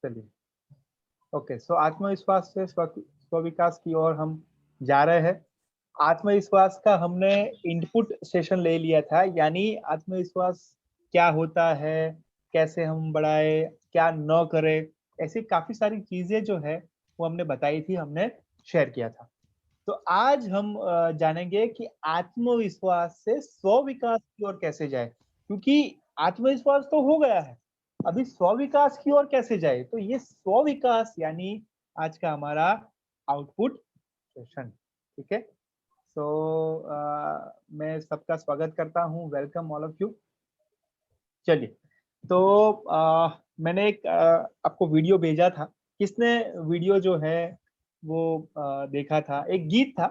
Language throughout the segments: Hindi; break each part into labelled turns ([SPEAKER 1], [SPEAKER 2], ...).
[SPEAKER 1] चलिए, ओके। सो आत्मविश्वास से स्व विकास की ओर हम जा रहे हैं। आत्मविश्वास का हमने इनपुट सेशन ले लिया था, यानी आत्मविश्वास क्या होता है, कैसे हम बढ़ाए, क्या न करें, ऐसी काफी सारी चीजें जो है वो हमने बताई थी, हमने शेयर किया था। तो आज हम जानेंगे कि आत्मविश्वास से स्व विकास की ओर कैसे जाए, क्योंकि आत्मविश्वास तो हो गया है, अभी स्व विकास की ओर कैसे जाए। तो ये स्व विकास यानी आज का हमारा आउटपुट सेशन, ठीक है। सो मैं सबका स्वागत करता हूँ, वेलकम ऑल ऑफ यू। चलिए, तो मैंने एक आपको वीडियो भेजा था। किसने वीडियो जो है वो देखा था? एक गीत था,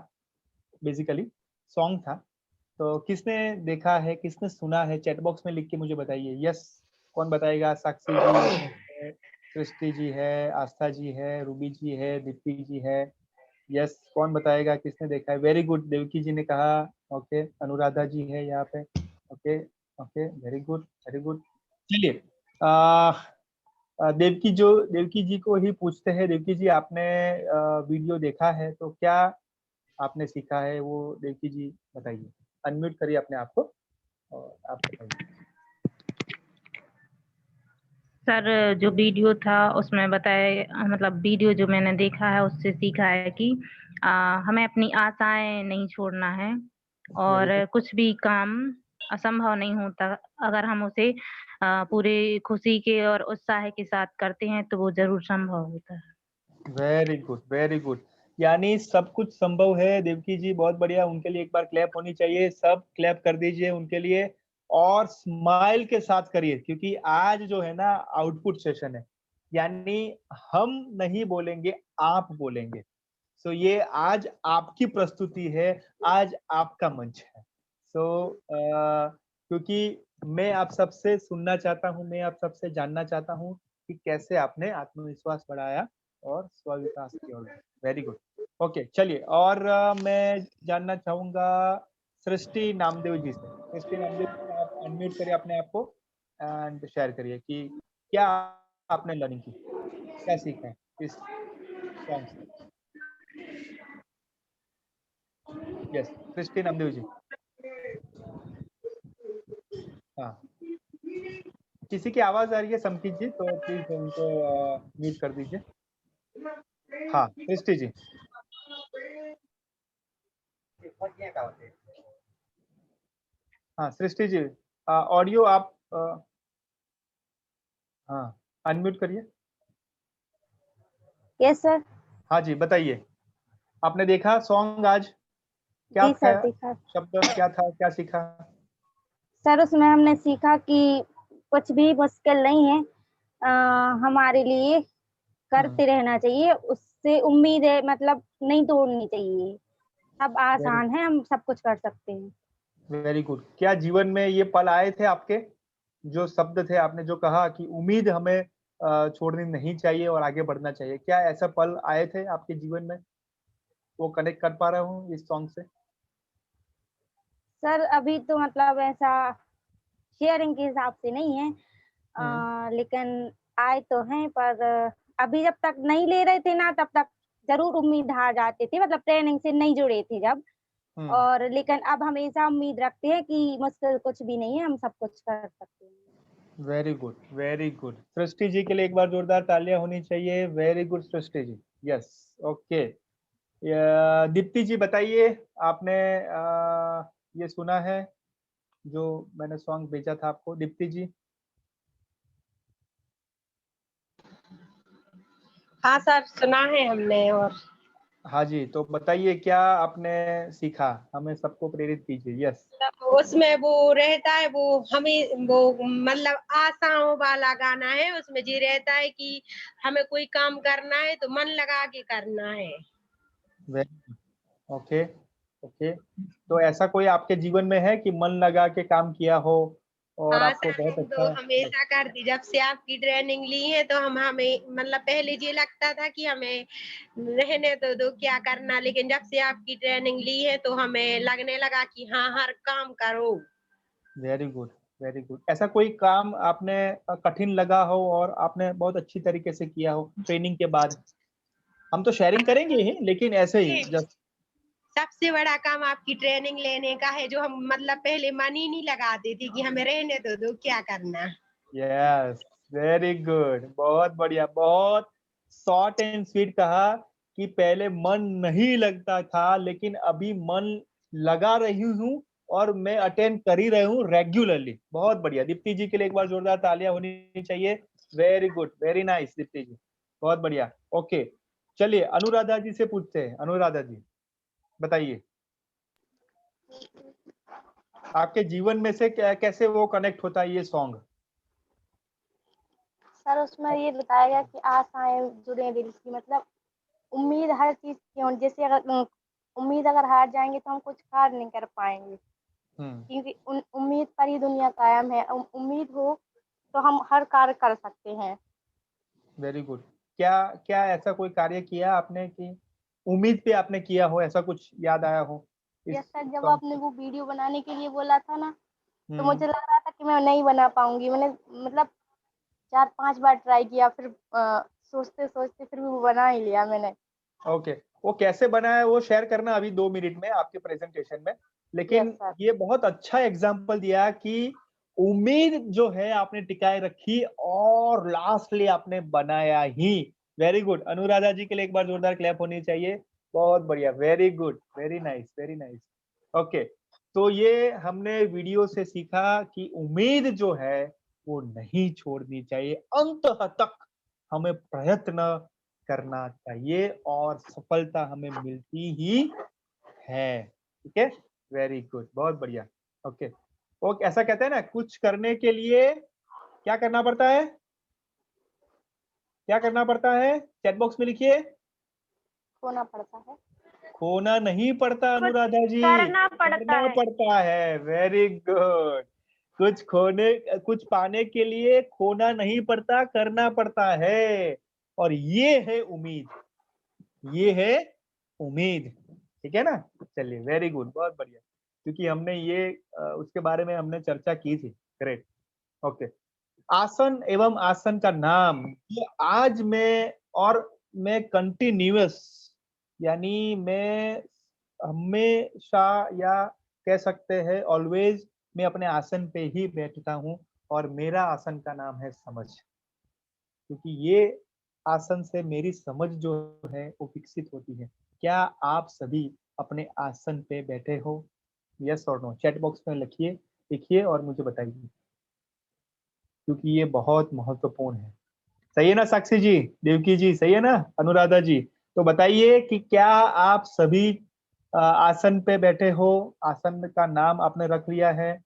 [SPEAKER 1] बेसिकली सॉन्ग था। तो किसने देखा है, किसने सुना है, चैट बॉक्स में लिख के मुझे बताइए। यस, कौन बताएगा? साक्षी जी है, सृष्टि जी है, आस्था जी है, रूबी जी है, दीप्ति जी है। यस, कौन बताएगा किसने देखा है? वेरी गुड, देवकी जी ने कहा। ओके, अनुराधा जी है यहाँ पे। Okay okay, very good very good. चलिए, देवकी जी को ही पूछते हैं। देवकी जी, आपने वीडियो देखा है तो क्या आपने सीखा है वो देवकी जी बताइए। अनम्यूट करिए अपने आप को और आप बताइए।
[SPEAKER 2] सर, जो वीडियो था उसमें बताया, मतलब वीडियो जो मैंने देखा है उससे सीखा है कि हमें अपनी आशाएं नहीं छोड़ना है और कुछ भी काम असंभव नहीं होता। अगर हम उसे पूरी खुशी के और उत्साह के साथ करते हैं तो वो जरूर संभव होता है।
[SPEAKER 1] वेरी गुड वेरी गुड, यानी सब कुछ संभव है। देवकी जी बहुत बढ़िया, उनके लिए एक बार क्लैप होनी चाहिए। सब क्लैप कर दीजिए उनके लिए और स्माइल के साथ करिए, क्योंकि आज जो है ना आउटपुट सेशन है, यानी हम नहीं बोलेंगे, आप बोलेंगे। सो ये आज आपकी प्रस्तुति है, आज आपका मंच है। सो क्योंकि मैं आप सबसे सुनना चाहता हूँ, मैं आप सबसे जानना चाहता हूँ कि कैसे आपने आत्मविश्वास बढ़ाया और स्व विकास की ओर। Very good, okay. चलिए, और मैं जानना चाहूंगा सृष्टि नामदेव जी से। सृष्टि नामदेव जी, आप अनम्यूट करिए अपने आप को एंड शेयर करिए कि क्या आपने लर्निंग की, क्या सीखा है इस सॉन्ग से। यस, सृष्टि नामदेव जी। हाँ, किसी की आवाज आ रही है समकीत जी, तो प्लीज उनको म्यूट कर दीजिए। हाँ, सृष्टि जी। हाँ सृष्टि जी, ऑडियो आप हाँ अनम्यूट करिए।
[SPEAKER 3] Yes sir.
[SPEAKER 1] हाँ जी, बताइए, आपने देखा सॉन्ग आज? क्या
[SPEAKER 3] जी
[SPEAKER 1] था
[SPEAKER 3] सर, देखा।
[SPEAKER 1] शब्द, क्या था, क्या सीखा?
[SPEAKER 3] सर, उसमें हमने सीखा कि कुछ भी मुश्किल नहीं है, हमारे लिए करते रहना चाहिए। उससे उम्मीद है, मतलब नहीं तोड़नी चाहिए। सब आसान है, हम सब कुछ कर सकते हैं।
[SPEAKER 1] Very good. क्या जीवन में ये पल आए थे आपके, जो शब्द थे आपने जो कहा कि उम्मीद हमें छोड़नी नहीं चाहिए और आगे बढ़ना चाहिए, क्या ऐसा पल आए थे आपके जीवन में? वो कनेक्ट कर पा रहा हूँ इस सॉन्ग से?
[SPEAKER 3] सर, अभी तो मतलब ऐसा शेयरिंग के हिसाब से नहीं है, लेकिन आए तो हैं, पर अभी जब तक नहीं ले रहे थे ना, तब तक जरूर उम्मीद हार जाते थे, मतलब ट्रेनिंग से नहीं जुड़े थे जब। और लेकिन अब हमेशा उम्मीद रखते हैं कि मुश्किल कुछ भी नहीं है, हम सब कुछ कर सकते हैं।
[SPEAKER 1] Very good very good. Srishti ji के लिए एक बार जोरदार तालियां होनी चाहिए। Very good Srishti ji. Yes, okay. Deepti ji बताइए, आपने ये सुना है जो मैंने सॉन्ग भेजा था आपको? दीप्ति जी।
[SPEAKER 4] हाँ सर, सुना है हमने। और
[SPEAKER 1] हाँ जी, तो बताइए क्या आपने सीखा, हमें सबको प्रेरित कीजिए। यस,
[SPEAKER 4] उसमें वो रहता है, वो हमें वो मतलब आशाओं वाला गाना है। उसमें ये रहता है कि हमें कोई काम करना है तो मन लगा के करना है।
[SPEAKER 1] Okay okay. तो ऐसा कोई आपके जीवन में है कि मन लगा के काम किया हो और
[SPEAKER 4] हाँ
[SPEAKER 1] आपको
[SPEAKER 4] सर,
[SPEAKER 1] बहुत
[SPEAKER 4] हम तो
[SPEAKER 1] अच्छा?
[SPEAKER 4] हमेशा करती। जब से आपकी ट्रेनिंग ली है तो हमें मतलब पहले ये लगता था कि हमें रहने दो क्या करना, लेकिन जब से आपकी ट्रेनिंग ली है तो हमें लगने लगा कि हाँ, हर काम करो।
[SPEAKER 1] Very good very good. ऐसा कोई काम आपने कठिन लगा हो और आपने बहुत अच्छी तरीके से किया हो ट्रेनिंग के बाद? हम तो शेयरिंग करेंगे ही, लेकिन ऐसे ही जस्ट।
[SPEAKER 4] सबसे बड़ा काम आपकी ट्रेनिंग लेने का है, जो हम मतलब पहले मन ही नहीं लगाते थे कि हमें रहने दो क्या करना।
[SPEAKER 1] यस, वेरी गुड, बहुत बढ़िया, बहुत शॉर्ट एंड स्वीट कहा कि पहले मन नहीं लगता था, लेकिन अभी मन लगा रही हूँ और मैं अटेंड कर ही रही हूँ रेगुलरली। बहुत बढ़िया। दीप्ति जी के लिए एक बार जोरदार तालियां होनी चाहिए। Very good, very nice Deepti ji, बहुत बढ़िया। ओके, चलिए अनुराधा जी से पूछते हैं। अनुराधा जी बताइए, आपके जीवन में से कैसे वो कनेक्ट होता है ये सॉन्ग?
[SPEAKER 3] सर उसमें ये बताया गया कि आशाएं जुड़े हैं दिल की, मतलब उम्मीद हर चीज की होनी। जैसे अगर उम्मीद अगर हार जाएंगे तो हम कुछ कार्य नहीं कर पाएंगे, क्योंकि उम्मीद पर ही दुनिया कायम है। उम्मीद हो तो हम हर कार्य कर सकते हैं।
[SPEAKER 1] Very good. क्या क्या ऐसा कोई कार्य किया आपने कि उम्मीद पे आपने किया हो, ऐसा कुछ याद आया हो इस
[SPEAKER 3] यस सर, जब
[SPEAKER 1] सॉन्ग
[SPEAKER 3] आपने
[SPEAKER 1] से?
[SPEAKER 3] वो वीडियो बनाने के लिए बोला था ना, तो मुझे लग रहा था कि मैं नहीं बना पाऊंगी। मैंने मतलब 4-5 बार ट्राई किया, फिर सोचते सोचते फिर भी वो बना ही लिया मैंने।
[SPEAKER 1] ओके, वो कैसे बना है वो शेयर करना अभी 2 मिनट में आपके प्रेजेंटेशन में,
[SPEAKER 3] यस
[SPEAKER 1] लेकिन
[SPEAKER 3] सर।
[SPEAKER 1] ये बहुत अच्छा एग्जांपल दिया कि उम्मीद जो है आपने टिकाए रखी और लास्टली आपने बनाया ही। Very good. अनुराधा जी के लिए एक बार जोरदार क्लैप होनी चाहिए। बहुत बढ़िया, very good, very nice, very nice. Okay, तो ये हमने वीडियो से सीखा कि उम्मीद जो है वो नहीं छोड़नी चाहिए, अंत तक हमें प्रयत्न करना चाहिए और सफलता हमें मिलती ही है। ठीक है, वेरी गुड, बहुत बढ़िया। ओके, वो ऐसा कहते हैं ना, कुछ करने के लिए क्या करना पड़ता है? क्या करना पड़ता है? चैट बॉक्स में लिखिए।
[SPEAKER 3] खोना पड़ता है।
[SPEAKER 1] खोना नहीं पड़ता अनुराधा जी,
[SPEAKER 2] करना पड़ता
[SPEAKER 1] करना
[SPEAKER 2] है।
[SPEAKER 1] पड़ता है। Very good. कुछ पाने के लिए खोना नहीं पड़ता, करना पड़ता है। और ये है उम्मीद, ये है उम्मीद। ठीक है ना? चलिए, वेरी गुड, बहुत बढ़िया। क्योंकि हमने ये उसके बारे में हमने चर्चा की थी। ग्रेट। ओके, आसन एवं आसन का नाम, ये आज मैं कंटिन्यूअस, यानी मैं हमेशा, या कह सकते हैं ऑलवेज, मैं अपने आसन पे ही बैठता हूँ और मेरा आसन का नाम है समझ। क्योंकि ये आसन से मेरी समझ जो है वो विकसित होती है। क्या आप सभी अपने आसन पे बैठे हो? यस और नो चैट बॉक्स में लिखिए, लिखिए और मुझे बताइए, क्योंकि ये बहुत महत्वपूर्ण है। सही है ना साक्षी जी, देवकी जी, सही है ना अनुराधा जी? तो बताइए कि क्या आप सभी आसन पे बैठे हो? आसन का नाम आपने रख लिया है?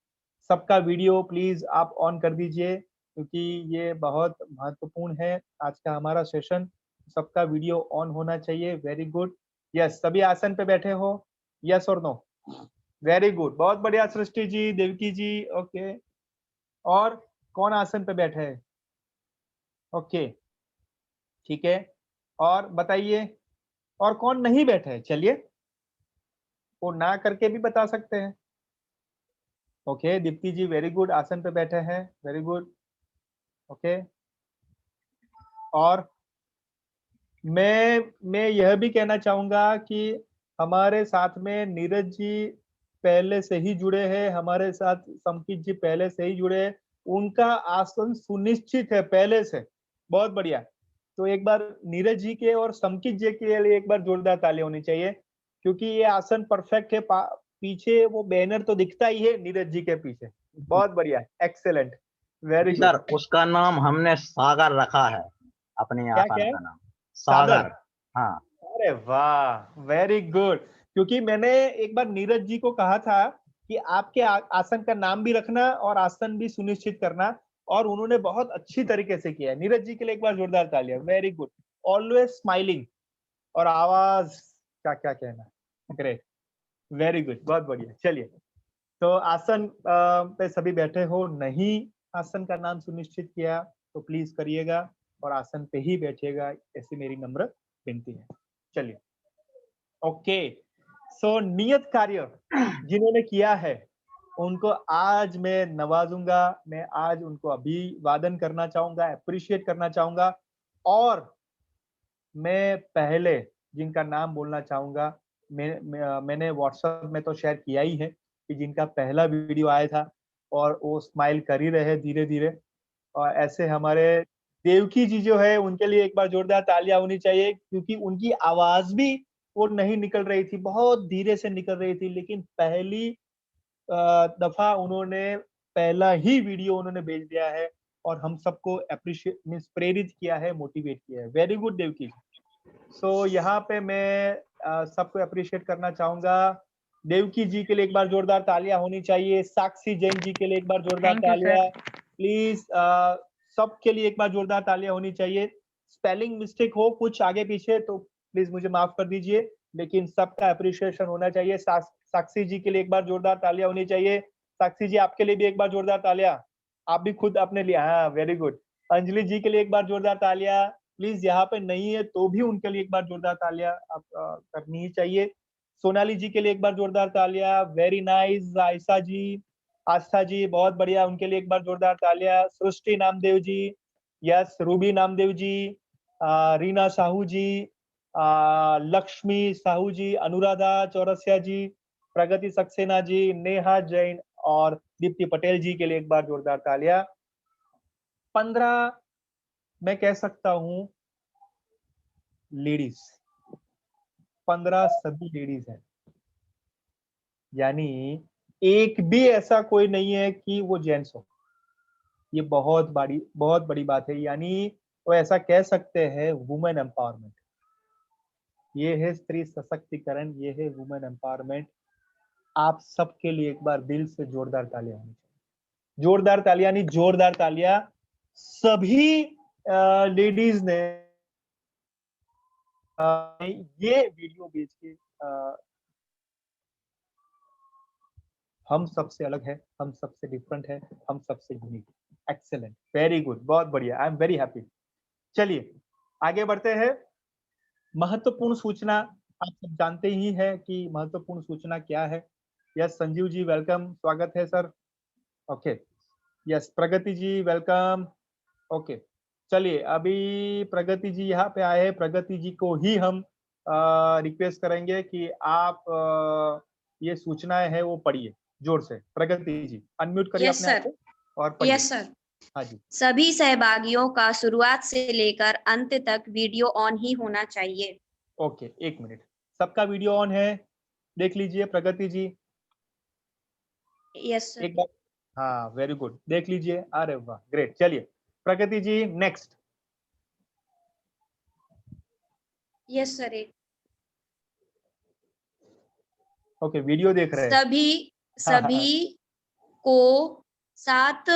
[SPEAKER 1] सबका वीडियो प्लीज आप ऑन कर दीजिए, क्योंकि ये बहुत महत्वपूर्ण है आज का हमारा सेशन। सबका वीडियो ऑन होना चाहिए। Very good. यस, सभी आसन पे बैठे हो? यस और नो? वेरी गुड, बहुत बढ़िया। सृष्टि जी, देवकी जी, ओके। और कौन आसन पे बैठे है? ओके, ठीक है। और बताइए, और कौन नहीं बैठे है? चलिए, वो ना करके भी बता सकते हैं। ओके, दीप्ति जी वेरी गुड, आसन पे बैठे हैं, वेरी गुड। ओके, और मैं यह भी कहना चाहूंगा कि हमारे साथ में नीरज जी पहले से ही जुड़े हैं, हमारे साथ संकित जी पहले से ही जुड़े हैं, उनका आसन सुनिश्चित है पहले से। बहुत बढ़िया। तो एक बार नीरज जी के और संकित जी के लिए एक बार जोरदार ताली होनी चाहिए, क्योंकि ये आसन परफेक्ट है। पीछे वो बैनर तो दिखता ही है नीरज जी के पीछे। बहुत बढ़िया, एक्सेलेंट, वेरी
[SPEAKER 5] जी
[SPEAKER 1] गुड।
[SPEAKER 5] सर, उसका नाम हमने सागर रखा है, अपने
[SPEAKER 1] क्या
[SPEAKER 5] आसन
[SPEAKER 1] क्या है?
[SPEAKER 5] का नाम
[SPEAKER 1] सागर?
[SPEAKER 5] सागर। हाँ
[SPEAKER 1] अरे वाह, वेरी गुड। क्योंकि मैंने एक बार नीरज जी को कहा था कि आपके आसन का नाम भी रखना और आसन भी सुनिश्चित करना, और उन्होंने बहुत अच्छी तरीके से किया है। नीरज जी के लिए एक बार जोरदार तालियां। वेरी गुड, ऑलवेज स्माइलिंग, और आवाज क्या क्या कहना, ग्रेट, वेरी गुड, बहुत बढ़िया। चलिए, तो आसन पे सभी बैठे हो, नहीं आसन का नाम सुनिश्चित किया तो प्लीज करिएगा और आसन पे ही बैठिएगा, ऐसी मेरी नम्र विनती है। चलिए, ओके, सो नियत कार्य जिन्होंने किया है उनको आज मैं नवाजूंगा, मैं आज उनको अभिवादन करना चाहूंगा, अप्रिशिएट करना चाहूंगा। और मैं पहले जिनका नाम बोलना चाहूंगा, मैंने व्हाट्सएप में तो शेयर किया ही है कि जिनका पहला वीडियो आया था और वो स्माइल कर ही रहे धीरे धीरे। और ऐसे हमारे देवकी जी जो है उनके लिए एक बार जोरदार तालियां होनी चाहिए, क्योंकि उनकी आवाज भी वो नहीं निकल रही थी, बहुत धीरे से निकल रही थी, लेकिन पहली दफा उन्होंने पहला ही वीडियो उन्होंने भेज दिया है और हम सबको अप्रिशिएट मीन्स प्रेरित किया है, मोटिवेट किया है। Very good Devaki. सो यहाँ पे मैं सबको अप्रिशिएट करना चाहूंगा। देवकी जी के लिए एक बार जोरदार तालियां होनी चाहिए। साक्षी जैन जी के लिए एक बार जोरदार
[SPEAKER 2] थैंक यू
[SPEAKER 1] तालियां।
[SPEAKER 2] सर।
[SPEAKER 1] प्लीज सबके लिए एक बार जोरदार तालियां होनी चाहिए। स्पेलिंग मिस्टेक हो कुछ आगे पीछे तो प्लीज मुझे माफ कर दीजिए, लेकिन सबका अप्रिशिएशन होना चाहिए। साक्षी जी के लिए एक बार जोरदार तालियां होनी चाहिए। साक्षी जी आपके लिए भी एक बार जोरदार तालियां। आप भी खुद अपने लिए, हाँ वेरी गुड। अंजलि जी के लिए एक बार जोरदार तालियां। प्लीज यहाँ पे नहीं है तो भी उनके लिए एक बार जोरदार तालियां आप करनी ही चाहिए। सोनाली जी के लिए एक बार जोरदार तालियां। Very nice. आयशा जी, आस्था जी, बहुत बढ़िया, उनके लिए एक बार जोरदार तालियां। सृष्टि नामदेव जी, यस। रूबी नामदेव जी, रीना साहू जी, लक्ष्मी साहू जी, अनुराधा चौरसिया जी, प्रगति सक्सेना जी, नेहा जैन और दीप्ति पटेल जी के लिए एक बार जोरदार तालियां। 15 मैं कह सकता हूं लेडीज, 15 सभी लेडीज हैं, यानी एक भी ऐसा कोई नहीं है कि वो जेंट्स हो। ये बहुत बड़ी बात है, यानी वो ऐसा कह सकते हैं वुमेन एम्पावरमेंट। ये है स्त्री सशक्तिकरण, ये है वुमेन एम्पावरमेंट। आप सबके लिए एक बार दिल से जोरदार तालियां होनी चाहिए। जोरदार तालियां नहीं, जोरदार तालियां। सभी लेडीज ने ये वीडियो भेज के हम सबसे अलग है, हम सबसे डिफरेंट है, हम सबसे यूनिक। एक्सेलेंट, वेरी गुड, बहुत बढ़िया, आई एम वेरी हैप्पी। चलिए आगे बढ़ते हैं। महत्वपूर्ण सूचना, आप सब जानते ही हैं कि महत्वपूर्ण सूचना क्या है। यस संजीव जी वेलकम, स्वागत है सर। ओके यस प्रगति जी वेलकम। ओके चलिए अभी प्रगति जी यहाँ पे आए हैं। प्रगति जी को ही हम रिक्वेस्ट करेंगे कि आप ये सूचनाएं हैं वो पढ़िए जोर से। प्रगति जी अनम्यूट करिए
[SPEAKER 6] यस
[SPEAKER 1] अपने आप
[SPEAKER 6] सर।
[SPEAKER 1] को और पढ़िए।
[SPEAKER 6] Yes sir.
[SPEAKER 1] हाँ जी।
[SPEAKER 6] सभी सहभागियों का शुरुआत से लेकर अंत तक वीडियो ऑन ही होना चाहिए।
[SPEAKER 1] ओके एक मिनट, सबका वीडियो ऑन है, देख लीजिए प्रगति जी।
[SPEAKER 6] Yes sir.
[SPEAKER 1] एक बार, हाँ वेरी गुड, देख लीजिए। अरे वाह ग्रेट। चलिए Pragati ji next.
[SPEAKER 6] Yes sir.
[SPEAKER 1] Okay video देख रहे हैं। हाँ, हाँ,
[SPEAKER 6] सभी को 7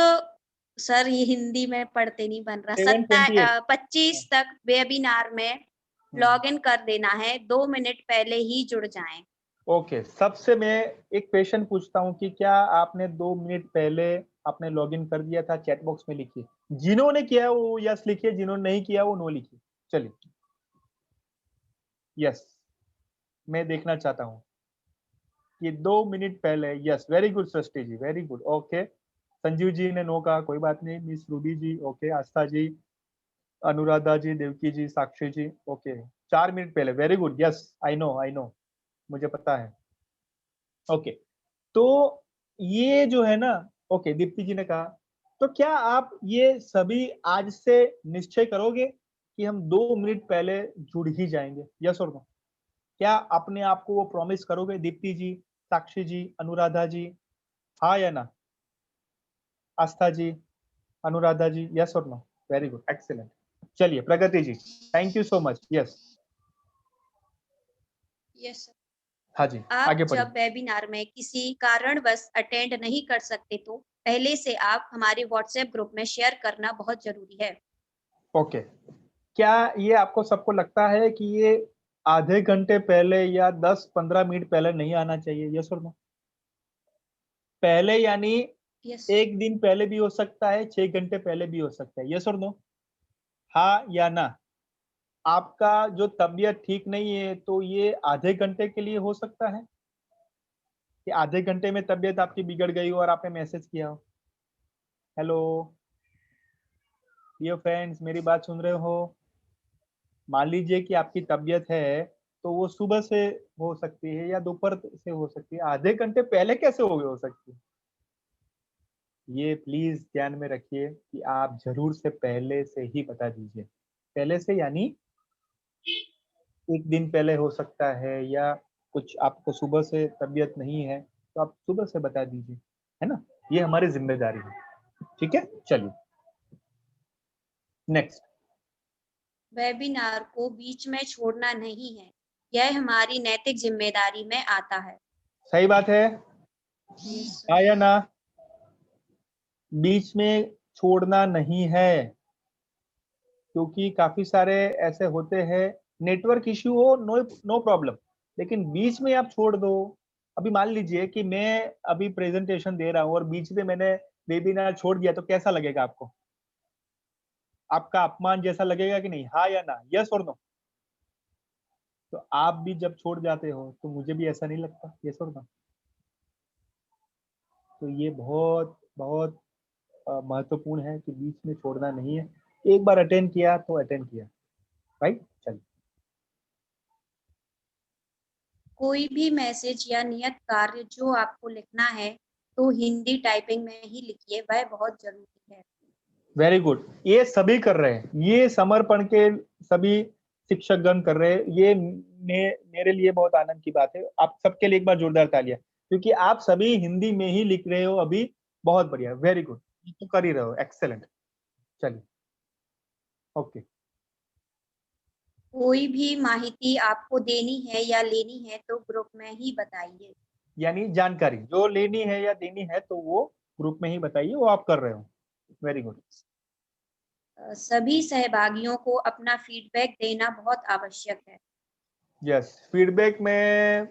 [SPEAKER 6] सर ये हिंदी में पढ़ते नहीं बन रहा।
[SPEAKER 1] 7:28
[SPEAKER 6] 25 तक वेबिनार में लॉग इन कर देना है। 2 मिनट पहले ही जुड़ जाएं।
[SPEAKER 1] ओके सबसे मैं एक क्वेश्चन पूछता हूँ कि क्या आपने 2 मिनट पहले आपने लॉगिन कर दिया था? चैट बॉक्स में लिखिए, जिन्होंने किया वो यस लिखिए, जिन्होंने नहीं किया वो नो लिखिए। चलिए यस मैं देखना चाहता हूँ कि 2 मिनट पहले। यस वेरी गुड सृष्टि जी, very good. Okay Sanjeev ji ने नो कहा, कोई बात नहीं। मिस रूबी जी ओके, आस्था जी, अनुराधा जी, देवकी जी, साक्षी जी ओके 4 मिनट पहले। Very good. Yes I know मुझे पता है। ओके तो ये जो है ना, ओके दीप्ति जी ने कहा, तो क्या आप ये सभी आज से निश्चय करोगे कि हम 2 मिनट पहले जुड़ ही जाएंगे? यस और नो? क्या अपने आप को वो प्रॉमिस करोगे? दीप्ति जी, साक्षी जी, अनुराधा जी, हाँ या ना? आस्था जी, अनुराधा जी, यस और नो? Very good, excellent. चलिए Pragati ji, thank you so much. Yes
[SPEAKER 6] yes sir.
[SPEAKER 1] हाँ जी
[SPEAKER 6] आप
[SPEAKER 1] आगे
[SPEAKER 6] जब
[SPEAKER 1] बढ़िए।
[SPEAKER 6] वेबिनार में किसी कारणवश अटेंड नहीं कर सकते तो पहले से आप हमारे व्हाट्सएप ग्रुप में शेयर करना बहुत जरूरी है।
[SPEAKER 1] ओके क्या ये आपको सबको लगता है कि ये आधे घंटे पहले या 10-15 मिनट पहले नहीं आना चाहिए? यस और नो? पहले यानी
[SPEAKER 6] यस।
[SPEAKER 1] एक दिन पहले भी हो सकता है, 6 घंटे पहले भी हो सकता है। यस और नो? हाँ या ना? आपका जो तबीयत ठीक नहीं है तो ये आधे घंटे के लिए हो सकता है? कि आधे घंटे में तबीयत आपकी बिगड़ गई हो और आपने मैसेज किया हो, हेलो डियर फ्रेंड्स मेरी बात सुन रहे हो, मान लीजिए कि आपकी तबीयत है तो वो सुबह से हो सकती है या दोपहर से हो सकती है, आधे घंटे पहले कैसे हो सकती है? ये प्लीज ध्यान में रखिए कि आप जरूर से पहले से ही बता दीजिए। पहले से यानी एक दिन पहले हो सकता है, या कुछ आपको सुबह से तबीयत नहीं है तो आप सुबह से बता दीजिए, है ना? ये हमारी जिम्मेदारी है, ठीक है? चलिए नेक्स्ट।
[SPEAKER 6] वेबिनार को बीच में छोड़ना नहीं है, यह हमारी नैतिक जिम्मेदारी में आता है।
[SPEAKER 1] सही बात है,
[SPEAKER 6] Yes,
[SPEAKER 1] हाँ या ना? बीच में छोड़ना नहीं है, क्योंकि काफी सारे ऐसे होते हैं, नेटवर्क इश्यू हो नो प्रॉब्लम, लेकिन बीच में आप छोड़ दो। अभी मान लीजिए कि मैं अभी प्रेजेंटेशन दे रहा हूँ और बीच में मैंने वेबिनार छोड़ दिया तो कैसा लगेगा आपको? आपका अपमान जैसा लगेगा कि नहीं? हाँ या ना? यस और नो? तो आप भी जब छोड़ जाते हो तो मुझे भी ऐसा नहीं लगता? यस और नो? तो ये बहुत बहुत महत्वपूर्ण है कि बीच में छोड़ना नहीं है। एक बार अटेंड किया तो अटेंड किया, राइट? चलिए
[SPEAKER 6] कोई भी मैसेज या नियत कार्य जो आपको लिखना है तो हिंदी टाइपिंग में ही लिखिए, वह बहुत जरूरी है।
[SPEAKER 1] वेरी गुड, ये सभी कर रहे हैं, ये समर्पण के सभी शिक्षकगण कर रहे हैं। ये मेरे लिए बहुत आनंद की बात है। आप सबके लिए एक बार जोरदार तालियां, क्योंकि आप सभी हिंदी में ही लिख रहे हो अभी। बहुत बढ़िया, वेरी गुड, तो कर ही रहे हो, एक्सेलेंट। चलिए ओके।
[SPEAKER 6] कोई भी माहिती आपको देनी है या लेनी है तो ग्रुप में ही बताइए।
[SPEAKER 1] यानी जानकारी जो लेनी है या देनी है तो वो ग्रुप में ही बताइए, वो आप कर रहे हो। Very good.
[SPEAKER 6] सभी सहभागियों को अपना फीडबैक देना बहुत आवश्यक है।
[SPEAKER 1] यस, फीडबैक में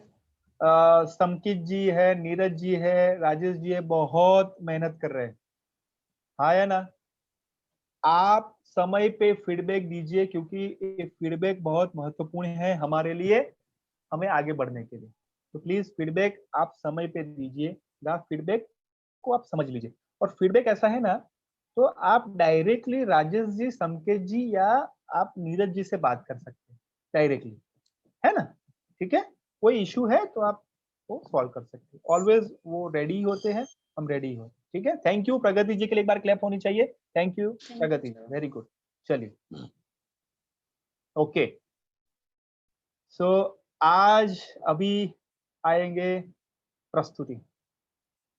[SPEAKER 1] समकित जी है, नीरज जी है, राजेश जी है, बहुत मेहनत कर रहे हैं। हाँ या ना? आप समय पे फीडबैक दीजिए, क्योंकि ये फीडबैक बहुत महत्वपूर्ण है हमारे लिए, हमें आगे बढ़ने के लिए। तो प्लीज फीडबैक आप समय पे दीजिएगा, फीडबैक को आप समझ लीजिए। और फीडबैक ऐसा है ना, तो आप डायरेक्टली राजेश जी, संकेत जी या आप नीरज जी से बात कर सकते हैं डायरेक्टली, है ना? ठीक है, कोई इशू है तो आप वो सॉल्व कर सकते हैं। ऑलवेज वो रेडी होते हैं, हम रेडी हो। ठीक है, थैंक यू। प्रगति जी के लिए एक बार क्लैप होनी चाहिए। Thank you Pragati, very good. चलिए ओके, सो आज अभी आएंगे प्रस्तुति।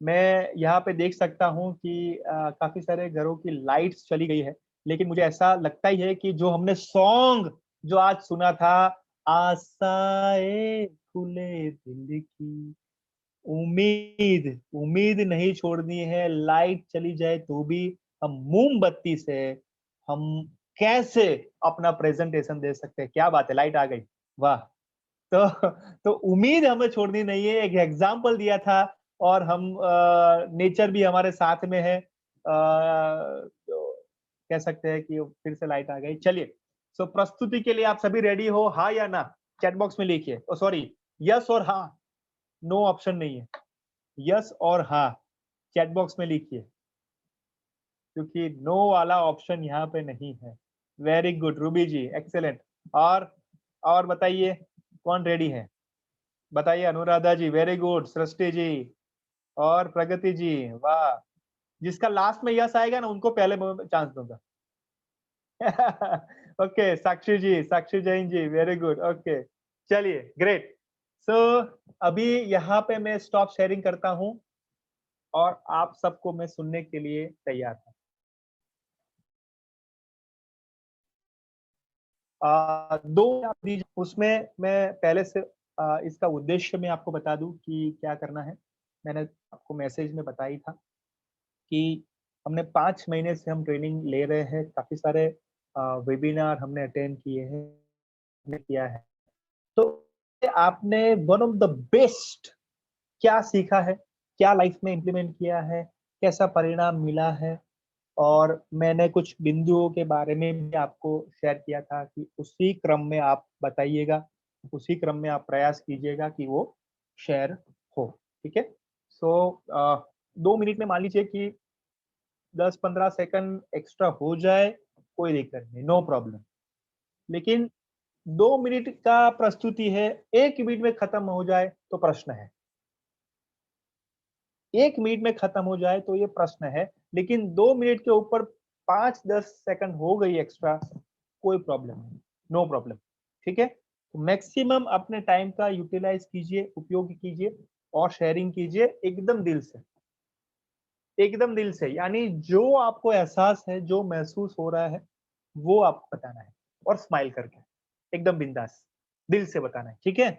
[SPEAKER 1] मैं यहाँ पे देख सकता हूँ कि काफी सारे घरों की लाइट्स चली गई है, लेकिन मुझे ऐसा लगता ही है कि जो हमने सॉन्ग जो आज सुना था, आशाएं खुले दिल की, उम्मीद उम्मीद नहीं छोड़नी है, लाइट चली जाए तो भी हम मोमबत्ती से हम कैसे अपना प्रेजेंटेशन दे सकते हैं। क्या बात है, लाइट आ गई, वाह। तो उम्मीद हमें छोड़नी नहीं है। एक एग्जाम्पल दिया था, और हम नेचर भी हमारे साथ में है, तो कह सकते हैं कि फिर से लाइट आ गई। चलिए, सो प्रस्तुति के लिए आप सभी रेडी हो? हाँ या ना? चैट बॉक्स में लिखिए। ओ सॉरी, यस और हाँ, नो ऑप्शन नहीं है, यस और हाँ चैट बॉक्स में लिखिए, क्योंकि नो वाला ऑप्शन यहाँ पे नहीं है। वेरी गुड रूबी जी, एक्सेलेंट। और बताइए कौन रेडी है? बताइए। अनुराधा जी, वेरी गुड। सृष्टि जी और प्रगति जी, वाह। जिसका लास्ट में यस आएगा ना, उनको पहले चांस दूंगा। ओके, साक्षी जी, साक्षी Jain ji, very good. Okay, चलिए, ग्रेट। सो अभी यहाँ पे मैं स्टॉप शेयरिंग करता हूँ और आप सबको मैं सुनने के लिए तैयार हूँ। उसमें मैं पहले से इसका उद्देश्य मैं आपको बता दूं कि क्या करना है। मैंने आपको मैसेज में बताई था कि हमने 5 महीने से हम ट्रेनिंग ले रहे हैं, काफी सारे वेबिनार हमने अटेंड किए हैं, हमने किया है। तो आपने वन ऑफ द बेस्ट क्या सीखा है, क्या लाइफ में इम्प्लीमेंट किया है, कैसा परिणाम मिला है, और मैंने कुछ बिंदुओं के बारे में भी आपको शेयर किया था कि उसी क्रम में आप बताइएगा, उसी क्रम में आप प्रयास कीजिएगा कि वो शेयर हो। ठीक है, सो 2 मिनट में मान लीजिए कि 10-15 सेकंड एक्स्ट्रा हो जाए, कोई दिक्कत नहीं, नो प्रॉब्लम। लेकिन 2 मिनट का प्रस्तुति है, 1 मिनट में खत्म हो जाए तो प्रश्न है। 1 मिनट में खत्म हो जाए तो ये प्रश्न है, लेकिन 2 मिनट के ऊपर 5-10 सेकंड हो गई एक्स्ट्रा, कोई प्रॉब्लम नहीं, नो प्रॉब्लम। ठीक है? तो मैक्सिमम अपने टाइम का यूटिलाइज कीजिए, उपयोग कीजिए और शेयरिंग कीजिए एकदम दिल से, एकदम दिल से। यानी जो आपको एहसास है, जो महसूस हो रहा है, वो आपको बताना है और स्माइल करके, एकदम बिंदास, दिल से बताना है। ठीक है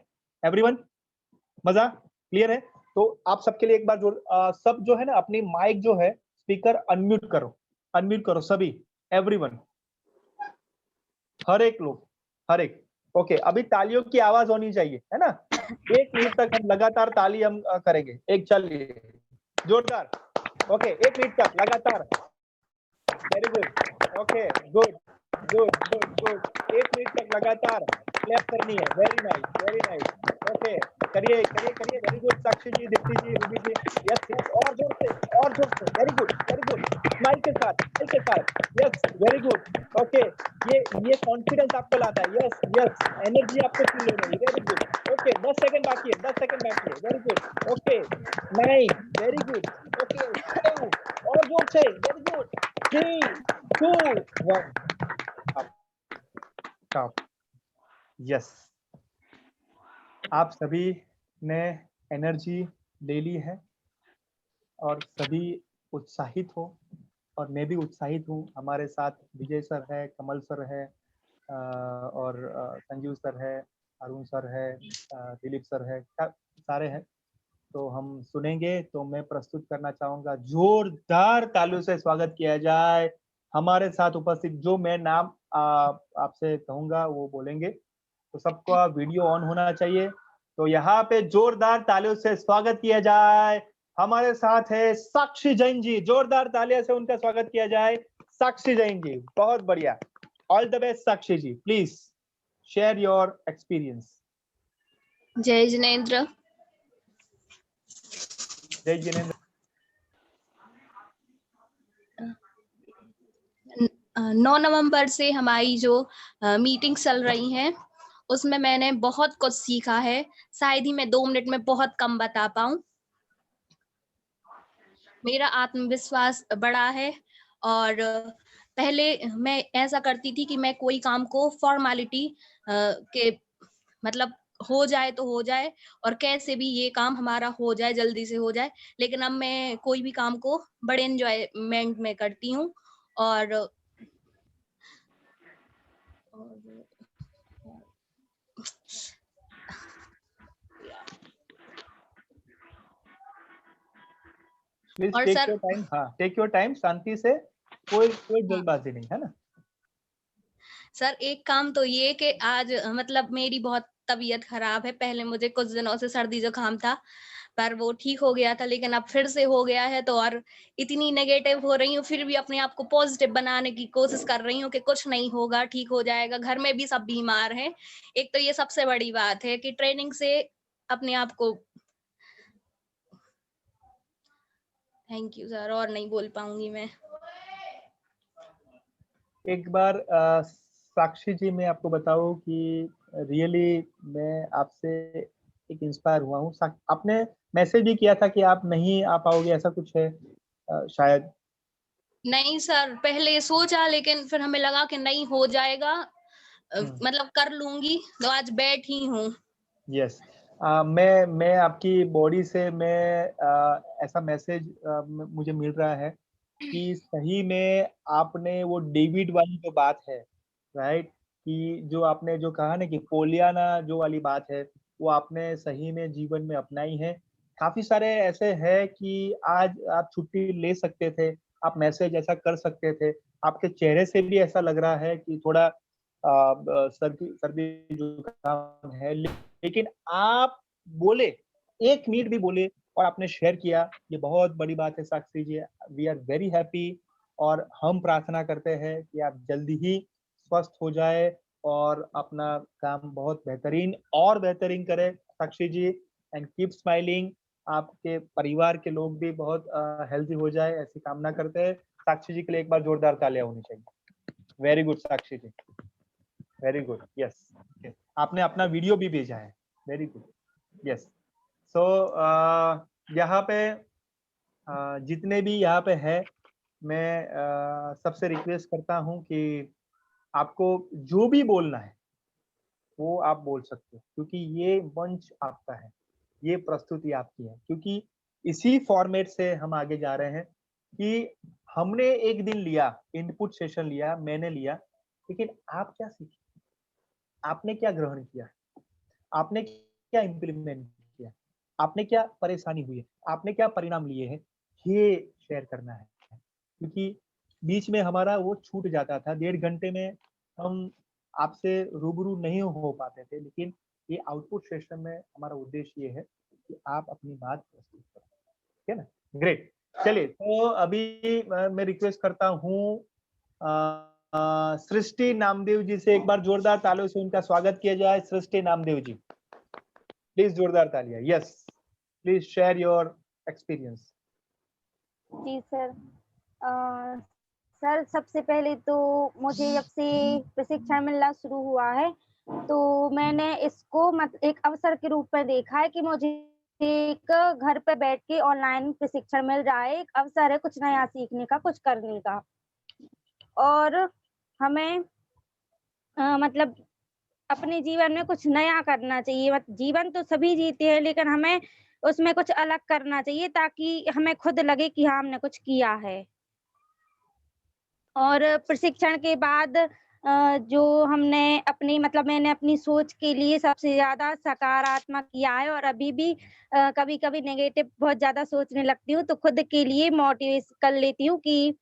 [SPEAKER 1] एवरीवन? मजा क्लियर है? तो आप सबके लिए एक बार सब जो है ना, अपनी माइक जो है, स्पीकर अनम्यूट करो सभी, एवरीवन, हर एक लोग, हर एक। ओके, अभी तालियों की आवाज होनी चाहिए, है ना? 1 मिनट तक हम लगातार ताली हम करेंगे। एक, चलिए जोरदार। ओके, 1 मिनट तक लगातार। Very good. Okay, good good good good. 1 minute तक लगातार क्लैप करनी है। Very nice, very nice. Okay, करिए करिए करिए। वेरी गुड साक्षी जी, दीप्ति जी, रूबी जी। यस यस, और जोर से, और जोर से। Very good, very good. Smile के साथ, स्माइल के साथ। Yes, very good. ओके, ये कॉन्फिडेंस आपको लाता है। यस यस, एनर्जी आपको फील हो रही है। Very good. ओके, 10 सेकंड बाकी है, 10 सेकंड बाकी है। Very good. Okay, 9, very good. Okay, 7, और जोर से। Very good. 3, 2, 1, स्टॉप। यस, आप सभी ने एनर्जी ले ली है और सभी उत्साहित हो, और मैं भी उत्साहित हूँ। हमारे साथ विजय सर है, कमल सर है, और संजीव सर है, अरुण सर है, दिलीप सर है, सारे हैं। तो हम सुनेंगे। तो मैं प्रस्तुत करना चाहूंगा, जोरदार तालियों से स्वागत किया जाए हमारे साथ उपस्थित, जो मैं नाम आपसे कहूंगा वो बोलेंगे। तो सबका वीडियो ऑन होना चाहिए। तो यहाँ पे जोरदार तालियों से स्वागत किया जाए। हमारे साथ है साक्षी जैन जी, जोरदार तालियों से उनका स्वागत किया जाए। साक्षी जैन जी, बहुत बढ़िया। All the best Sakshi ji, please share your experience.
[SPEAKER 7] जय जिनेंद्र।
[SPEAKER 1] जय जिनेंद्र।
[SPEAKER 7] 9 नवंबर से हमारी जो मीटिंग चल रही हैं, उसमें मैंने बहुत कुछ सीखा है। शायद ही मैं 2 मिनट में बहुत कम बता पाऊं। मेरा आत्मविश्वास बढ़ा है, और पहले मैं ऐसा करती थी कि मैं कोई काम को फॉर्मेलिटी के मतलब हो जाए तो हो जाए, और कैसे भी ये काम हमारा हो जाए, जल्दी से हो जाए। लेकिन अब मैं कोई भी काम को बड़े एंजॉयमेंट में करती हूँ। और
[SPEAKER 1] प्लीज
[SPEAKER 7] और
[SPEAKER 1] टेक
[SPEAKER 7] सर,
[SPEAKER 1] योर टाइम। हाँ, टेक योर टाइम, शांति से, कोई जल्दबाजी नहीं, है ना?
[SPEAKER 7] सर एक काम तो ये कि आज मतलब मेरी बहुत तबीयत खराब है। पहले मुझे कुछ दिनों से सर्दी जुकाम था, पर वो ठीक हो गया था, लेकिन अब फिर से हो गया है। तो और इतनी नेगेटिव हो रही हूँ, फिर भी अपने आप को पॉजिटिव बनाने की कोशिश कर रही हूँ कि कुछ नहीं होगा, ठीक हो जाएगा। घर में भी सब बीमार हैं। एक तो ये सबसे बड़ी बात है कि ट्रेनिंग से अपने आप को। थैंक यू सर, और नहीं बोल पाऊंगी मैं।
[SPEAKER 1] एक बार साक्षी जी, मैं आपको बताऊं कि रियली मैं आपसे एक इंस्पायर हुआ हूँ। आपने मैसेज भी किया था कि आप नहीं आ पाओगे, ऐसा कुछ है शायद?
[SPEAKER 7] नहीं सर, पहले सोचा, लेकिन फिर हमें लगा कि नहीं हो जाएगा, मतलब कर लूंगी, तो आज बैठी हूँ।
[SPEAKER 1] यस, मैं आपकी बॉडी से मैं ऐसा मैसेज मुझे मिल रहा है कि सही में आपने वो डेविड वाली जो बात है, राइट, कि जो आपने जो कहा ना कि पोलियाना जो वाली बात है, वो आपने सही में जीवन में अपनाई है। काफी सारे ऐसे हैं कि आज आप छुट्टी ले सकते थे, आप मैसेज ऐसा कर सकते थे। आपके चेहरे से भी ऐसा लग रहा है कि थोड़ा सर्दी सर्दी जुकाम है, लेकिन आप बोले, 1 मिनट भी बोले और आपने शेयर किया, ये बहुत बड़ी बात है साक्षी जी। वी आर वेरी हैप्पी, और हम प्रार्थना करते हैं कि आप जल्दी ही स्वस्थ हो जाए और अपना काम बहुत बेहतरीन और बेहतरीन करें Sakshi ji. And keep smiling. आपके परिवार के लोग भी बहुत हेल्दी हो जाए, ऐसी कामना करते हैं। साक्षी जी के लिए एक बार जोरदार तालियां होनी चाहिए। वेरी गुड साक्षी जी, वेरी गुड। यस, आपने अपना वीडियो भी भेजा है, वेरी गुड। यस, सो यहाँ पे जितने भी यहाँ पे है, मैं सबसे रिक्वेस्ट करता हूँ कि आपको जो भी बोलना है वो आप बोल सकते हो, क्योंकि ये मंच आपका है, ये प्रस्तुति आपकी है। क्योंकि इसी फॉर्मेट से हम आगे जा रहे हैं कि हमने एक दिन लिया, इनपुट सेशन लिया, मैंने लिया, लेकिन आप क्या सीखे, आपने क्या ग्रहण किया, आपने क्या इम्प्लीमेंट किया, आपने क्या परेशानी हुई है, आपने क्या परिणाम लिए हैं, ये शेयर करना है। क्योंकि बीच में हमारा वो छूट जाता था, 1.5 घंटे में हम आपसे रूबरू नहीं हो पाते थे, लेकिन ये आउटपुट सेशन में हमारा उद्देश्य ये है कि आप अपनी बात प्रस्तुत करें, ठीक है ना। ग्रेट, चलिए तो अभी मैं रिक्वेस्ट करता हूँ सृष्टि नामदेव जी से, एक बार जोरदार तालियों से उनका स्वागत किया जाए। सृष्टि नामदेव जी, प्लीज जोरदार तालियां। Yes, please share your experience.
[SPEAKER 3] जी सर। सर सबसे पहले तो मुझे जब से प्रशिक्षण मिलना शुरू हुआ है तो मैंने इसको एक अवसर के रूप में देखा है कि मुझे एक घर पे बैठ के ऑनलाइन प्रशिक्षण मिल रहा है, एक अवसर है कुछ नया सीखने का, कुछ करने का। और हमें मतलब अपने जीवन में कुछ नया करना चाहिए। जीवन तो सभी जीते हैं, लेकिन हमें उसमें कुछ अलग करना चाहिए ताकि हमें खुद लगे कि हाँ हमने कुछ किया है। और प्रशिक्षण के बाद जो हमने अपनी मैंने अपनी सोच के लिए सबसे ज़्यादा सकारात्मक किया है, और अभी भी कभी-कभी नेगेटिव बहुत ज़्यादा सोचने लगती हूँ, तो खुद के लिए मोटिवेट कर लेती हूँ कि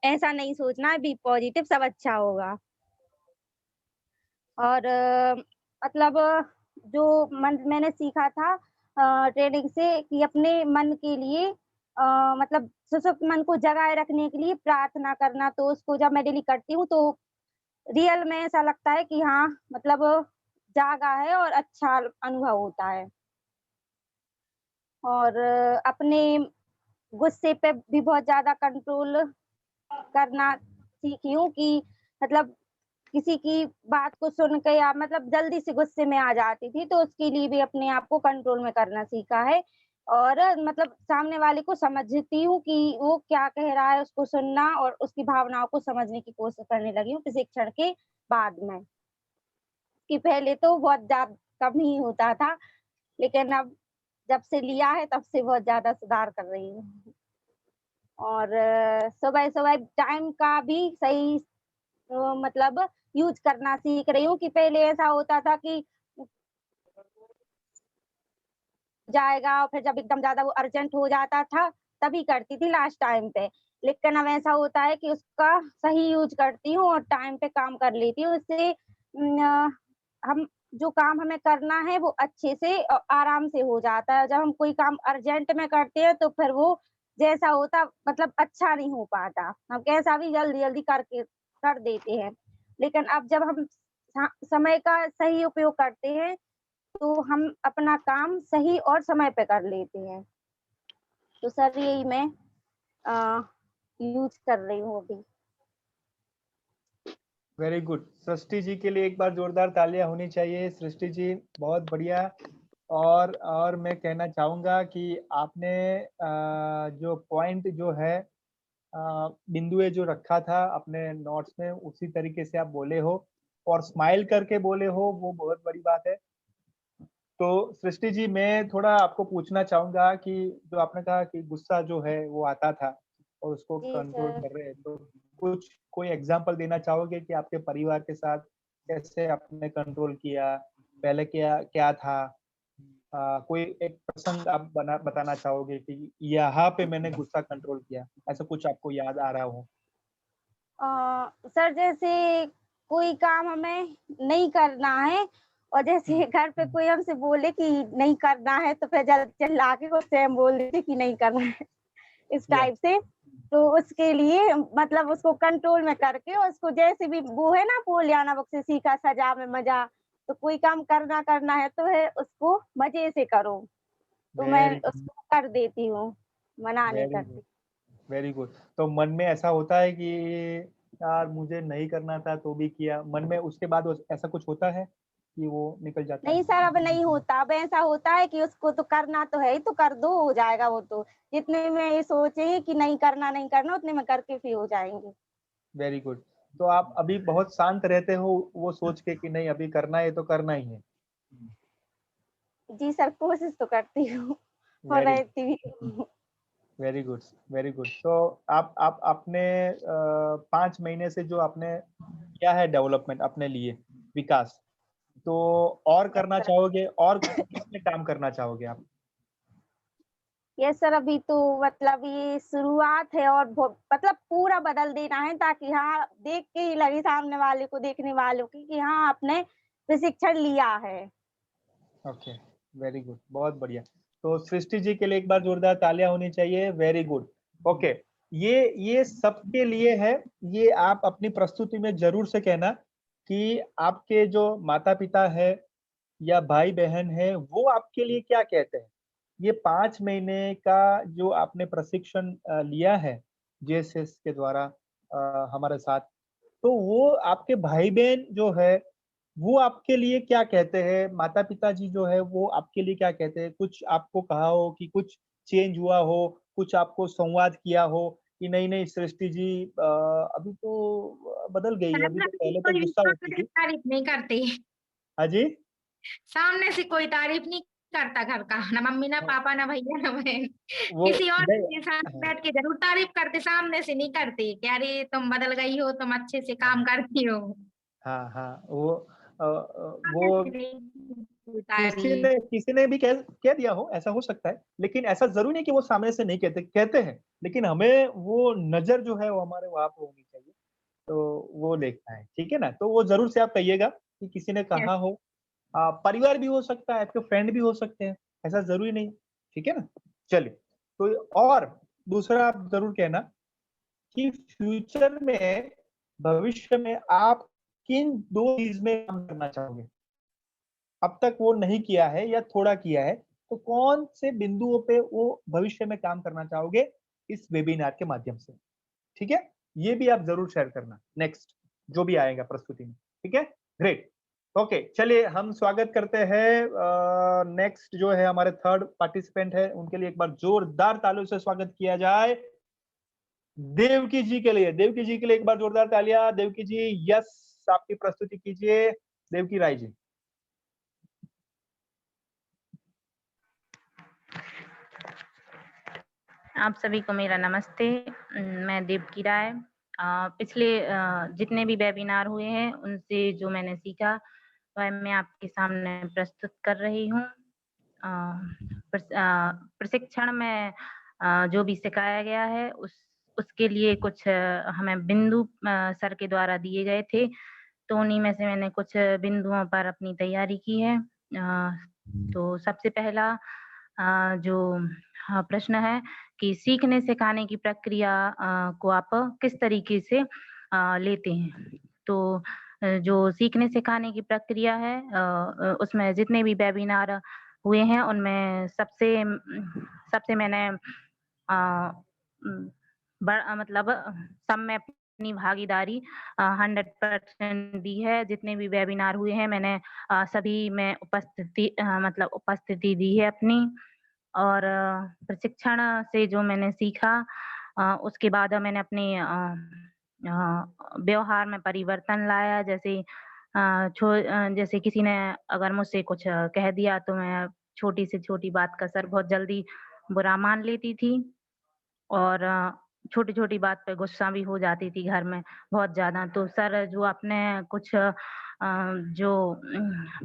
[SPEAKER 3] ऐसा नहीं सोचना है, बी पॉजिटिव, सब अच्छा होगा। और मतलब जो मैंने सीखा था ट्रेनिंग से कि अपने मन के लिए मतलब सुसुप्त मन को जगाए रखने के लिए प्रार्थना करना, तो उसको जब मैं डेली करती हूँ तो रियल में ऐसा लगता है कि हाँ मतलब जागा है और अच्छा अनुभव होता है। और अपने गुस्से पे भी बहुत ज़्यादा कंट्रोल करना सीखी हूँ कि मतलब किसी की बात को सुन के या जल्दी से गुस्से में आ जाती थी, तो उसके लिए भी अपने आप को कंट्रोल में करना सीखा है। और सामने वाले को समझती हूँ कि वो क्या कह रहा है, उसको सुनना और उसकी भावनाओं को समझने की कोशिश करने लगी हूँ प्रशिक्षण के बाद में। कि पहले तो बहुत कम ही होता था, लेकिन अब जब से लिया है तब से बहुत ज़्यादा सुधार कर रही हूँ। और सुबह-सुबह टाइम का भी सही यूज़ करना सीख रही हूँ कि पहले ऐसा होता था कि जाएगा और फिर जब एकदम ज़्यादा वो अर्जेंट हो जाता था, तभी करती थी लास्ट टाइम पे। लेकिन अब ऐसा होता है कि उसका सही यूज़ करती हूँ और टाइम पे काम कर लेती हूँ। इससे हम जो काम हमें करना है वो अच्छे से आराम से हो जाता है। जब हम कोई काम अर्जेंट में करते हैं तो फिर वो जैसा होता अच्छा नहीं हो पाता। हम कैसा भी जल्दी-जल्दी कर देते हैं। लेकिन अब जब हम समय का सही उपयोग करते हैं तो हम अपना काम सही और समय पे कर लेते हैं। तो सर यही मैं यूज़ कर रही हूँ अभी।
[SPEAKER 1] Very good. सृष्टि जी के लिए एक बार जोरदार तालियां होनी चाहिए। सृष्टि जी बहुत बढ़िया। और मैं कहना चाहूँगा कि आपने जो पॉइंट जो है बिंदुए जो रखा था अपने नोट्स में, उसी तरीके से आप बोले हो और स्माइल करके बोले हो, वो बहुत बड़ी बात है। तो सृष्टि जी, मैं थोड़ा आपको पूछना चाहूँगा कि जो आपने कहा कि गुस्सा जो है वो आता था और उसको
[SPEAKER 3] जी
[SPEAKER 1] कंट्रोल
[SPEAKER 3] सर।
[SPEAKER 1] कर रहे हैं, तो कोई एग्जांपल देना चाहोगे कि आपके परिवार के साथ कैसे आपने कंट्रोल किया? पहले क्या क्या था? कोई एक प्रसंग आप बताना चाहोगे कि यहाँ पे मैंने गुस्सा कंट्रोल किया, ऐसा कुछ आपको याद आ रहा हो?
[SPEAKER 3] सर जैसे कोई काम हमें नहीं करना है और जैसे घर पे कोई हमसे बोले कि नहीं करना है तो फिर चिल्ला के उससे हम बोल देते कि नहीं करना है इस
[SPEAKER 1] या
[SPEAKER 3] टाइप से। तो उसके लिए उसको कंट्रोल में करके उसको जैसे भी वो है ना पोलियाना बुक से सीखा सजा में मजा, तो कोई काम करना है तो है उसको मजे से करो। तो मैं
[SPEAKER 1] वेरी
[SPEAKER 3] उसको कर देती हूँ, मना नहीं
[SPEAKER 1] वेरी
[SPEAKER 3] करती।
[SPEAKER 1] Good, very good. तो मन में ऐसा होता है कि यार मुझे नहीं करना था तो भी किया, मन में उसके बाद ऐसा कुछ होता है कि वो निकल जाता है?
[SPEAKER 3] नहीं सर, अब नहीं होता। अब ऐसा होता है कि उसको तो करना तो है ही, तो कर दो, हो जाएगा वो तो। जितने में ये सोचे कि नहीं करना, उतने में करके फिर हो जाएंगे।
[SPEAKER 1] Very good. तो आप अभी बहुत शांत रहते हो वो सोच के कि नहीं अभी करना है तो करना ही है।
[SPEAKER 3] जी सर, कोशिश तो करती हूँ और
[SPEAKER 1] वेरी
[SPEAKER 3] रहती भी हूँ।
[SPEAKER 1] Very good, very good. तो आप अपने 5 महीने से जो आपने किया है डेवलपमेंट अपने लिए, विकास, तो और करना चाहोगे और किसमें काम करना चाहोगे आप?
[SPEAKER 3] यस सर, अभी तो मतलब ये शुरुआत है और मतलब पूरा बदल देना है, ताकि हाँ, देख के ही लगे सामने वाले को, देखने वालों की, कि हाँ, आपने प्रशिक्षण लिया है।
[SPEAKER 1] ओके, वेरी गुड, बहुत बढ़िया। तो सृष्टि जी के लिए एक बार जोरदार तालियां होनी चाहिए। Very good. ओके, ये सबके लिए है। ये आप अपनी प्रस्तुति में जरूर से कहना कि आपके जो माता पिता है या भाई बहन है वो आपके लिए क्या कहते हैं। ये 5 महीने का जो आपने प्रशिक्षण लिया है जेएसएस के द्वारा हमारे साथ, तो वो आपके भाई बहन जो है वो आपके लिए क्या कहते हैं? माता-पिता जी जो है वो आपके लिए क्या कहते हैं? कुछ आपको कहा हो कि कुछ चेंज हुआ हो, कुछ आपको संवाद किया हो कि नहीं-नहीं सृष्टि जी अभी तो बदल गई,
[SPEAKER 8] सर
[SPEAKER 1] अभी तो
[SPEAKER 8] कभी
[SPEAKER 1] पहले तो
[SPEAKER 8] कोई
[SPEAKER 1] गुस्सा होती
[SPEAKER 8] सामने से
[SPEAKER 1] थी।
[SPEAKER 8] तारीफ नहीं करती,
[SPEAKER 1] हाँ जी?
[SPEAKER 8] सामने से कोई तारीफ नहीं करता घर का, ना मम्मी, ना
[SPEAKER 1] हाँ,
[SPEAKER 8] पापा, ना भैया, ना बहन।
[SPEAKER 1] वो
[SPEAKER 8] किसी और
[SPEAKER 1] नहीं।
[SPEAKER 8] के साथ
[SPEAKER 1] हाँ,
[SPEAKER 8] बैठ के जरूर तारीफ करते, सामने से नहीं करती कि अरे तुम बदल गई हो, तुम अच्छे से काम करती हो।
[SPEAKER 1] हाँ, हाँ,
[SPEAKER 8] सामने
[SPEAKER 1] वो
[SPEAKER 8] से नहीं कोई तारीफ।
[SPEAKER 1] किसी ने भी कह दिया हो, ऐसा हो सकता है, लेकिन ऐसा ज़रूरी नहीं कि वो सामने से नहीं कहते, कहते हैं, लेकिन हमें वो नज़र जो है वो हमारे वहाँ पे होनी चाहिए, तो वो देखना है, ठीक है ना? तो वो ज़रूर से आप कहिएगा कि किसी ने
[SPEAKER 8] यस।
[SPEAKER 1] कहा हो। परिवार भी हो सकता है, आपके फ्रेंड भी हो सकते हैं, ऐसा ज़रूरी नहीं, ठीक है ना? चलिए, तो और दूसरा आप ज़रूर कहना कि फ्यूचर में, भविष्य में आप किन 2 चीज़ में काम करना चाहोगे? अब तक वो नहीं किया है या थोड़ा किया है, तो कौन से बिंदुओं पे वो भविष्य में काम करना चाहोगे इस वेबिनार के माध्यम से? ठीक है? ये भी आप ज़रूर शेयर करना, नेक्स्ट जो भी आएगा प्रस्तुति में, ठीक है? ग्रेट। ओके, चलिए हम स्वागत करते हैं नेक्स्ट जो है हमारे थर्ड पार्टिसिपेंट है, उनके लिए एक बार जोरदार तालियों से स्वागत किया जाए। देवकी जी के लिए, देवकी जी के लिए एक बार जोरदार तालियाँ। देवकी जी, यस, आपकी प्रस्तुति कीजिए, देवकी राय जी।
[SPEAKER 2] आप सभी को मेरा नमस्ते। मैं देवकी राय। पिछले जितने भी वेबिनार हुए हैं उनसे जो मैंने सीखा वह मैं आपके सामने प्रस्तुत कर रही हूँ। प्रशिक्षण में जो भी सिखाया गया है उसके लिए कुछ हमें बिंदु सर के द्वारा दिए गए थे, तो उन्हीं में से मैंने कुछ बिंदुओं पर अपनी तैयारी की है। तो सबसे पहला जो प्रश्न है कि सीखने सिखाने की प्रक्रिया को आप किस तरीके से लेते हैं? तो जो सीखने सिखाने की प्रक्रिया है उसमें जितने भी वेबिनार हुए हैं उनमें सबसे मैंने मतलब सब में अपनी भागीदारी 100% दी है। जितने भी वेबिनार हुए हैं मैंने सभी में मतलब उपस्थिति दी है अपनी। और प्रशिक्षण से जो मैंने सीखा उसके बाद मैंने अपने व्यवहार में परिवर्तन लाया। जैसे किसी ने अगर मुझसे कुछ कह दिया तो मैं छोटी से छोटी बात का सर बहुत जल्दी बुरा मान लेती थी और छोटी-छोटी बात पे गुस्सा भी हो जाती थी घर में बहुत ज़्यादा। तो सर जो आपने कुछ जो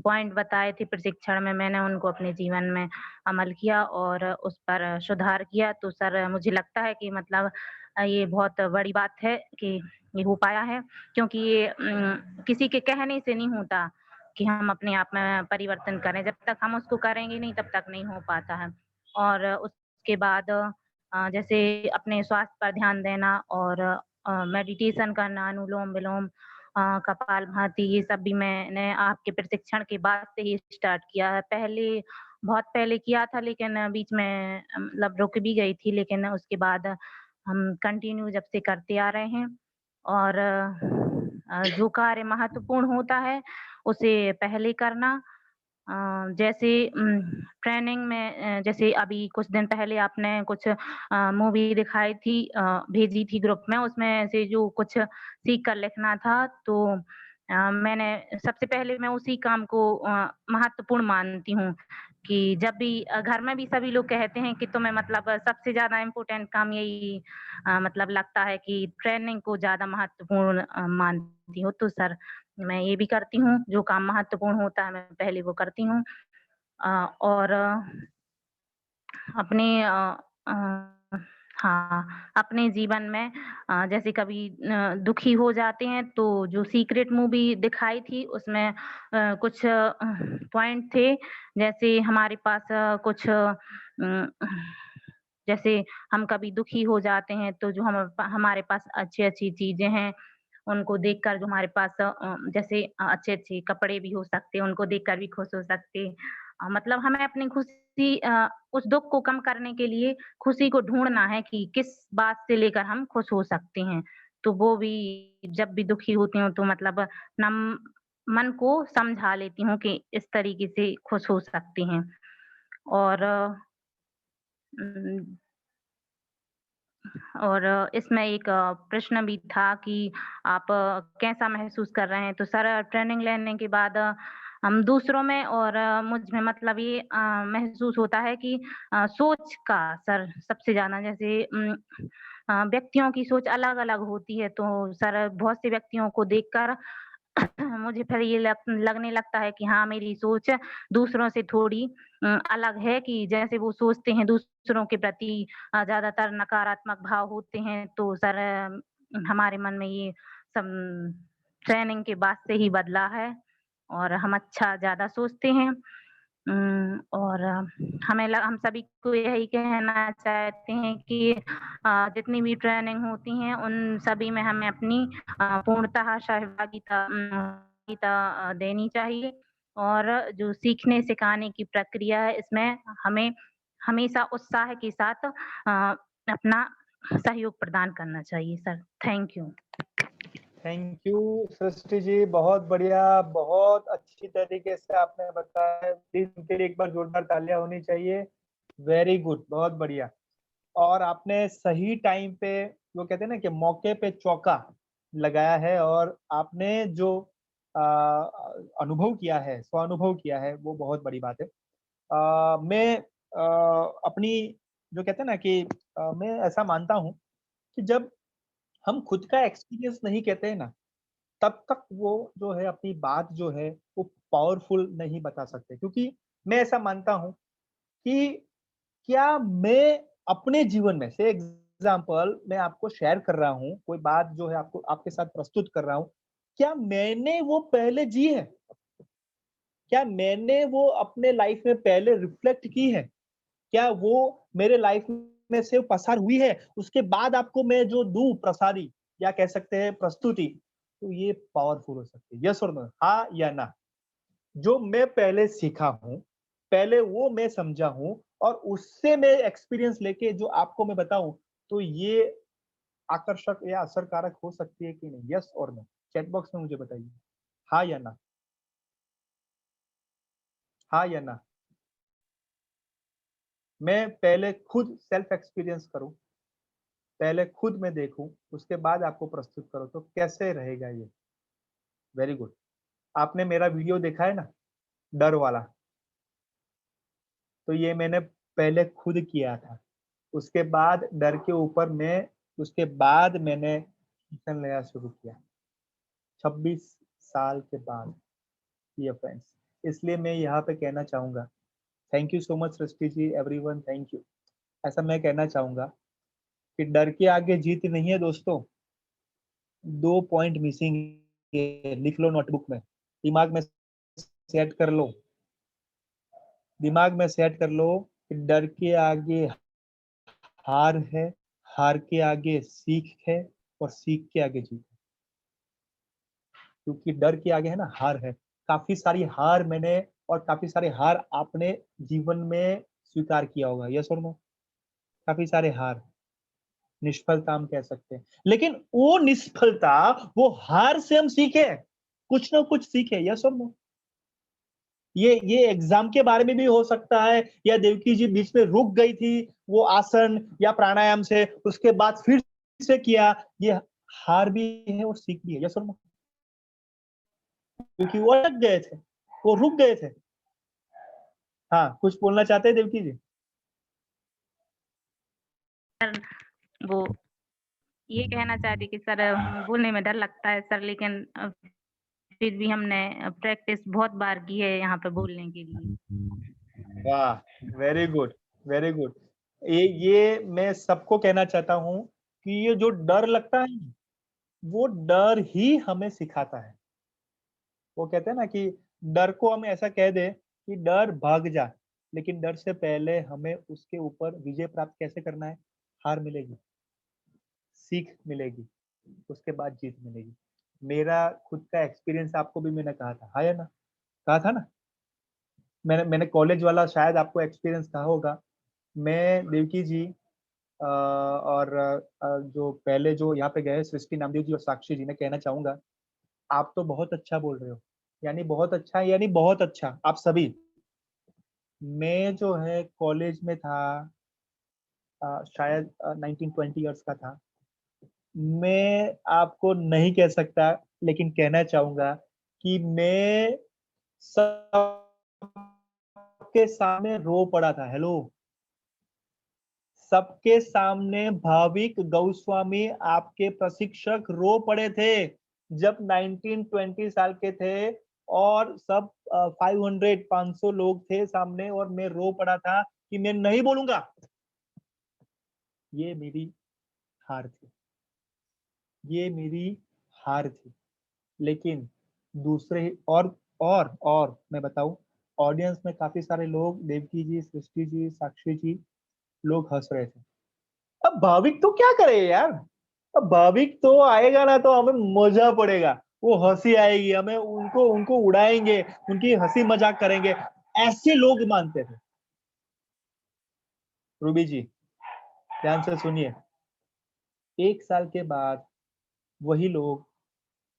[SPEAKER 2] पॉइंट बताए थे प्रशिक्षण में मैंने उनको अपने जीवन में अमल किया और उस पर सुधार किया। तो सर मुझे लगता है कि मतलब ये बहुत बड़ी बात है कि ये हो पाया है, क्योंकि ये किसी के कहने से नहीं होता कि हम अपने आप में परिवर्तन करें। जब तक हम उसको करेंगे नहीं तब तक नहीं हो पाता है। और उसके बाद जैसे अपने स्वास्थ्य पर ध्यान देना और मेडिटेशन करना, अनुलोम-विलोम, कपालभाति, ये सब भी मैंने आपके प्रशिक्षण के बाद से ही स्टार्ट किया है। पहले बहुत पहले किया था, लेकिन बीच में मतलब रुक भी गई थी, लेकिन उसके बाद हम कंटिन्यू जब से करते आ रहे हैं। और जो कार्य महत्वपूर्ण होता है उसे पहले करना। जैसे ट्रेनिंग में जैसे अभी कुछ दिन पहले आपने कुछ मूवी दिखाई थी, भेजी थी ग्रुप में, उसमें से जो कुछ सीख कर लिखना था, तो मैंने सबसे पहले मैं उसी काम को महत्वपूर्ण मानती हूँ कि जब भी घर में भी सभी लोग कहते हैं कि तुम्हें मतलब सबसे ज़्यादा इम्पोर्टेंट काम यही मतलब लगता है कि ट्रेनिंग को ज़्यादा महत्वपूर्ण मानती हूँ। तो सर मैं ये भी करती हूँ, जो काम महत्वपूर्ण होता है मैं पहले वो करती हूँ। और अपने हाँ, अपने जीवन में जैसे कभी दुखी हो जाते हैं तो जो सीक्रेट मूवी दिखाई थी उसमें कुछ पॉइंट थे, जैसे हमारे पास कुछ जैसे हम कभी दुखी हो जाते हैं तो जो हमारे पास अच्छी-अच्छी चीज़ें हैं, उनको देखकर जो हमारे पास जैसे अच्छे-अच्छे कपड़े भी हो सकते हैं, उनको देखकर भी खुश हो सकते हैं। मतलब हमें अपनी खुशी उस दुःख को कम करने के लिए खुशी को ढूँढना है कि किस बात से लेकर हम खुश हो सकते हैं। तो वो भी जब भी दुखी होती हूँ तो मतलब नम मन को समझा लेती हूँ कि इस तरीके से खुश हो सकते हैं। और उम और इसमें एक प्रश्न भी था कि आप कैसा महसूस कर रहे हैं? तो सर ट्रेनिंग लेने के बाद हम दूसरों में और मुझ में मतलब ये महसूस होता है कि सोच का सर सबसे ज़्यादा जैसे व्यक्तियों की सोच अलग-अलग होती है, तो सर बहुत से व्यक्तियों को देखकर मुझे फिर ये लगने लगता है कि हाँ, मेरी सोच दूसरों से थोड़ी अलग है कि जैसे वो सोचते हैं दूसरों के प्रति ज़्यादातर नकारात्मक भाव होते हैं, तो सर हमारे मन में ये सब ट्रेनिंग के बाद से ही बदला है और हम अच्छा ज़्यादा सोचते हैं। और हम सभी को यही कहना चाहते हैं कि जितनी भी ट्रेनिंग होती हैं, उन सभी में हमें अपनी पूर्णतः सहभागिता देनी चाहिए और जो सीखने-सिखाने की प्रक्रिया है, इसमें हमें हमेशा उत्साह के साथ अपना सहयोग प्रदान करना चाहिए sir. Thank you.
[SPEAKER 1] Thank you Srishti ji, बहुत बढ़िया, बहुत अच्छी तरीके से आपने बताया है। प्लीज उनके लिए एक बार जोरदार तालियां होनी चाहिए। वेरी गुड, बहुत बढ़िया। और आपने सही टाइम पे, वो कहते हैं ना कि मौके पे चौका लगाया है, और आपने जो अनुभव किया है, स्वानुभव किया है, वो बहुत बड़ी बात है। मैं अपनी, जो कहते हैं ना कि मैं ऐसा मानता हूँ कि जब हम खुद का एक्सपीरियंस नहीं कहते हैं ना, तब तक वो जो है अपनी बात जो है वो पावरफुल नहीं बता सकते। क्योंकि मैं ऐसा मानता हूँ कि क्या मैं अपने जीवन में से एग्जाम्पल मैं आपको शेयर कर रहा हूँ, कोई बात जो है आपको आपके साथ प्रस्तुत कर रहा हूँ, क्या मैंने वो पहले जी है? क्या मैंने वो अपने लाइफ में पहले रिफ्लेक्ट की है? क्या वो मेरे लाइफ में से पसार हुई है? उसके बाद आपको मैं जो दूँ प्रसारी, या कह सकते हैं प्रस्तुति, तो ये पावरफुल हो सकती है। यस और नो? हाँ या ना? जो मैं पहले सीखा हूँ, पहले वो मैं समझा हूँ, और उससे मैं एक्सपीरियंस लेके जो आपको मैं बताऊँ, तो ये आकर्षक या असरकारक हो सकती है कि नहीं? यस और नो? चैट बॉक्स में मुझे बताइए। हाँ या ना? हाँ या ना? मैं पहले खुद सेल्फ एक्सपीरियंस करूँ, पहले खुद मैं देखूँ, उसके बाद आपको प्रस्तुत करूँ, तो कैसे रहेगा ये? Very good. आपने मेरा वीडियो देखा है ना, डर वाला? तो ये मैंने पहले खुद किया था। उसके बाद डर के ऊपर उसके बाद मैंने एक्शन लेना शुरू किया। 26 साल के बाद, डियर फ्रेंड्स। इसलिए मैं यहाँ पे कहना चाहूँगा, thank you so much Srishti ji, everyone thank you. ऐसा मैं कहना चाहूँगा कि डर के आगे जीत नहीं है दोस्तों। 2 पॉइंट मिसिंग है, लिख लो नोटबुक में, दिमाग में सेट कर लो। दिमाग में सेट कर लो कि डर के आगे हार है, हार के आगे सीख है, और सीख के आगे जीत है। क्योंकि डर के आगे है ना हार है। काफ़ी सारी हार मैंने और काफी सारे हार आपने जीवन में स्वीकार किया होगा, यस और नो? काफी सारे हार, निष्फलता हम कह सकते हैं, लेकिन वो निष्फलता, वो हार से हम सीखे, कुछ ना कुछ सीखे, यस और नो? ये एग्जाम के बारे में भी हो सकता है, या देवकी जी बीच में रुक गई थी वो आसन या प्राणायाम से, उसके बाद फिर से किया, ये हार भी है और सीख भी है, यस और नो? क्योंकि वो अटक गए थे, वो रुक गए थे। हाँ, कुछ बोलना चाहते हैं देवकी जी?
[SPEAKER 2] वो ये कहना चाहती कि सर बोलने में डर लगता है सर, लेकिन फिर भी हमने प्रैक्टिस बहुत बार की है यहाँ पे बोलने के लिए।
[SPEAKER 1] वाह, वेरी गुड, वेरी गुड। ये मैं सबको कहना चाहता हूँ कि ये जो डर लगता है, वो डर ही हमें सिखाता है। वो कहते हैं ना कि डर को हम ऐसा कह दे कि डर भाग जा, लेकिन डर से पहले हमें उसके ऊपर विजय प्राप्त कैसे करना है? हार मिलेगी, सीख मिलेगी, उसके बाद जीत मिलेगी। मेरा खुद का एक्सपीरियंस आपको भी मैंने कहा था, हाँ या ना? कहा था ना? मैंने कॉलेज वाला शायद आपको एक्सपीरियंस कहा होगा। मैं देवकी जी और जो पहले जो यहाँ पे गए सृष्टि नामदेव जी और साक्षी जी, ने कहना चाहूंगा, आप तो बहुत अच्छा बोल रहे हो, यानी बहुत अच्छा, यानी बहुत अच्छा, आप सभी। मैं जो है कॉलेज में था, शायद 19-20 इयर्स का था। मैं आपको नहीं कह सकता, लेकिन कहना चाहूंगा कि मैं सबके सामने रो पड़ा था। हेलो, सबके सामने भाविक गोस्वामी आपके प्रशिक्षक रो पड़े थे जब 19-20 साल के थे, और सब 500 लोग थे सामने, और मैं रो पड़ा था कि मैं नहीं बोलूंगा। ये मेरी हार थी, ये मेरी हार थी। लेकिन दूसरे और मैं बताऊं, ऑडियंस में काफी सारे लोग, देवकी जी, सृष्टि जी, साक्षी जी, लोग हंस रहे थे। अब भाविक तो क्या करे यार, अब भाविक तो आएगा ना तो हमें मजा पड़ेगा, वो हंसी आएगी, हमें उनको उनको उड़ाएंगे, उनकी हंसी मजाक करेंगे, ऐसे लोग मानते थे। रूबी जी ध्यान से सुनिए, 1 साल के बाद वही लोग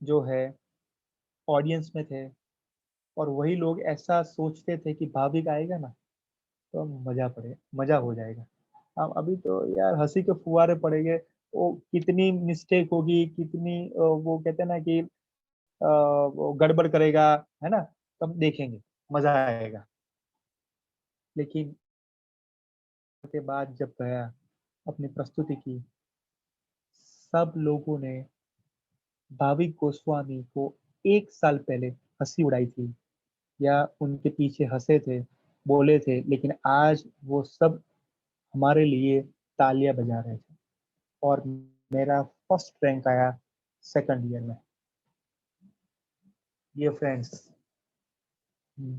[SPEAKER 1] जो है ऑडियंस में थे, और वही लोग ऐसा सोचते थे कि भाविक आएगा ना तो मजा हो जाएगा। हम अभी तो यार हंसी के फुहारे पड़ेंगे, वो कितनी मिस्टेक होगी, कितनी वो कहते हैं ना कि वो गड़बड़ करेगा, है ना, तब देखेंगे, मजा आएगा। लेकिन के बाद जब गया, अपनी प्रस्तुति की, सब लोगों ने भाविक गोस्वामी को 1 साल पहले हंसी उड़ाई थी, या उनके पीछे हंसे थे, बोले थे, लेकिन आज वो सब हमारे लिए तालियां बजा रहे थे, और मेरा फर्स्ट रैंक आया 2nd ईयर में। ये फ्रेंड्स,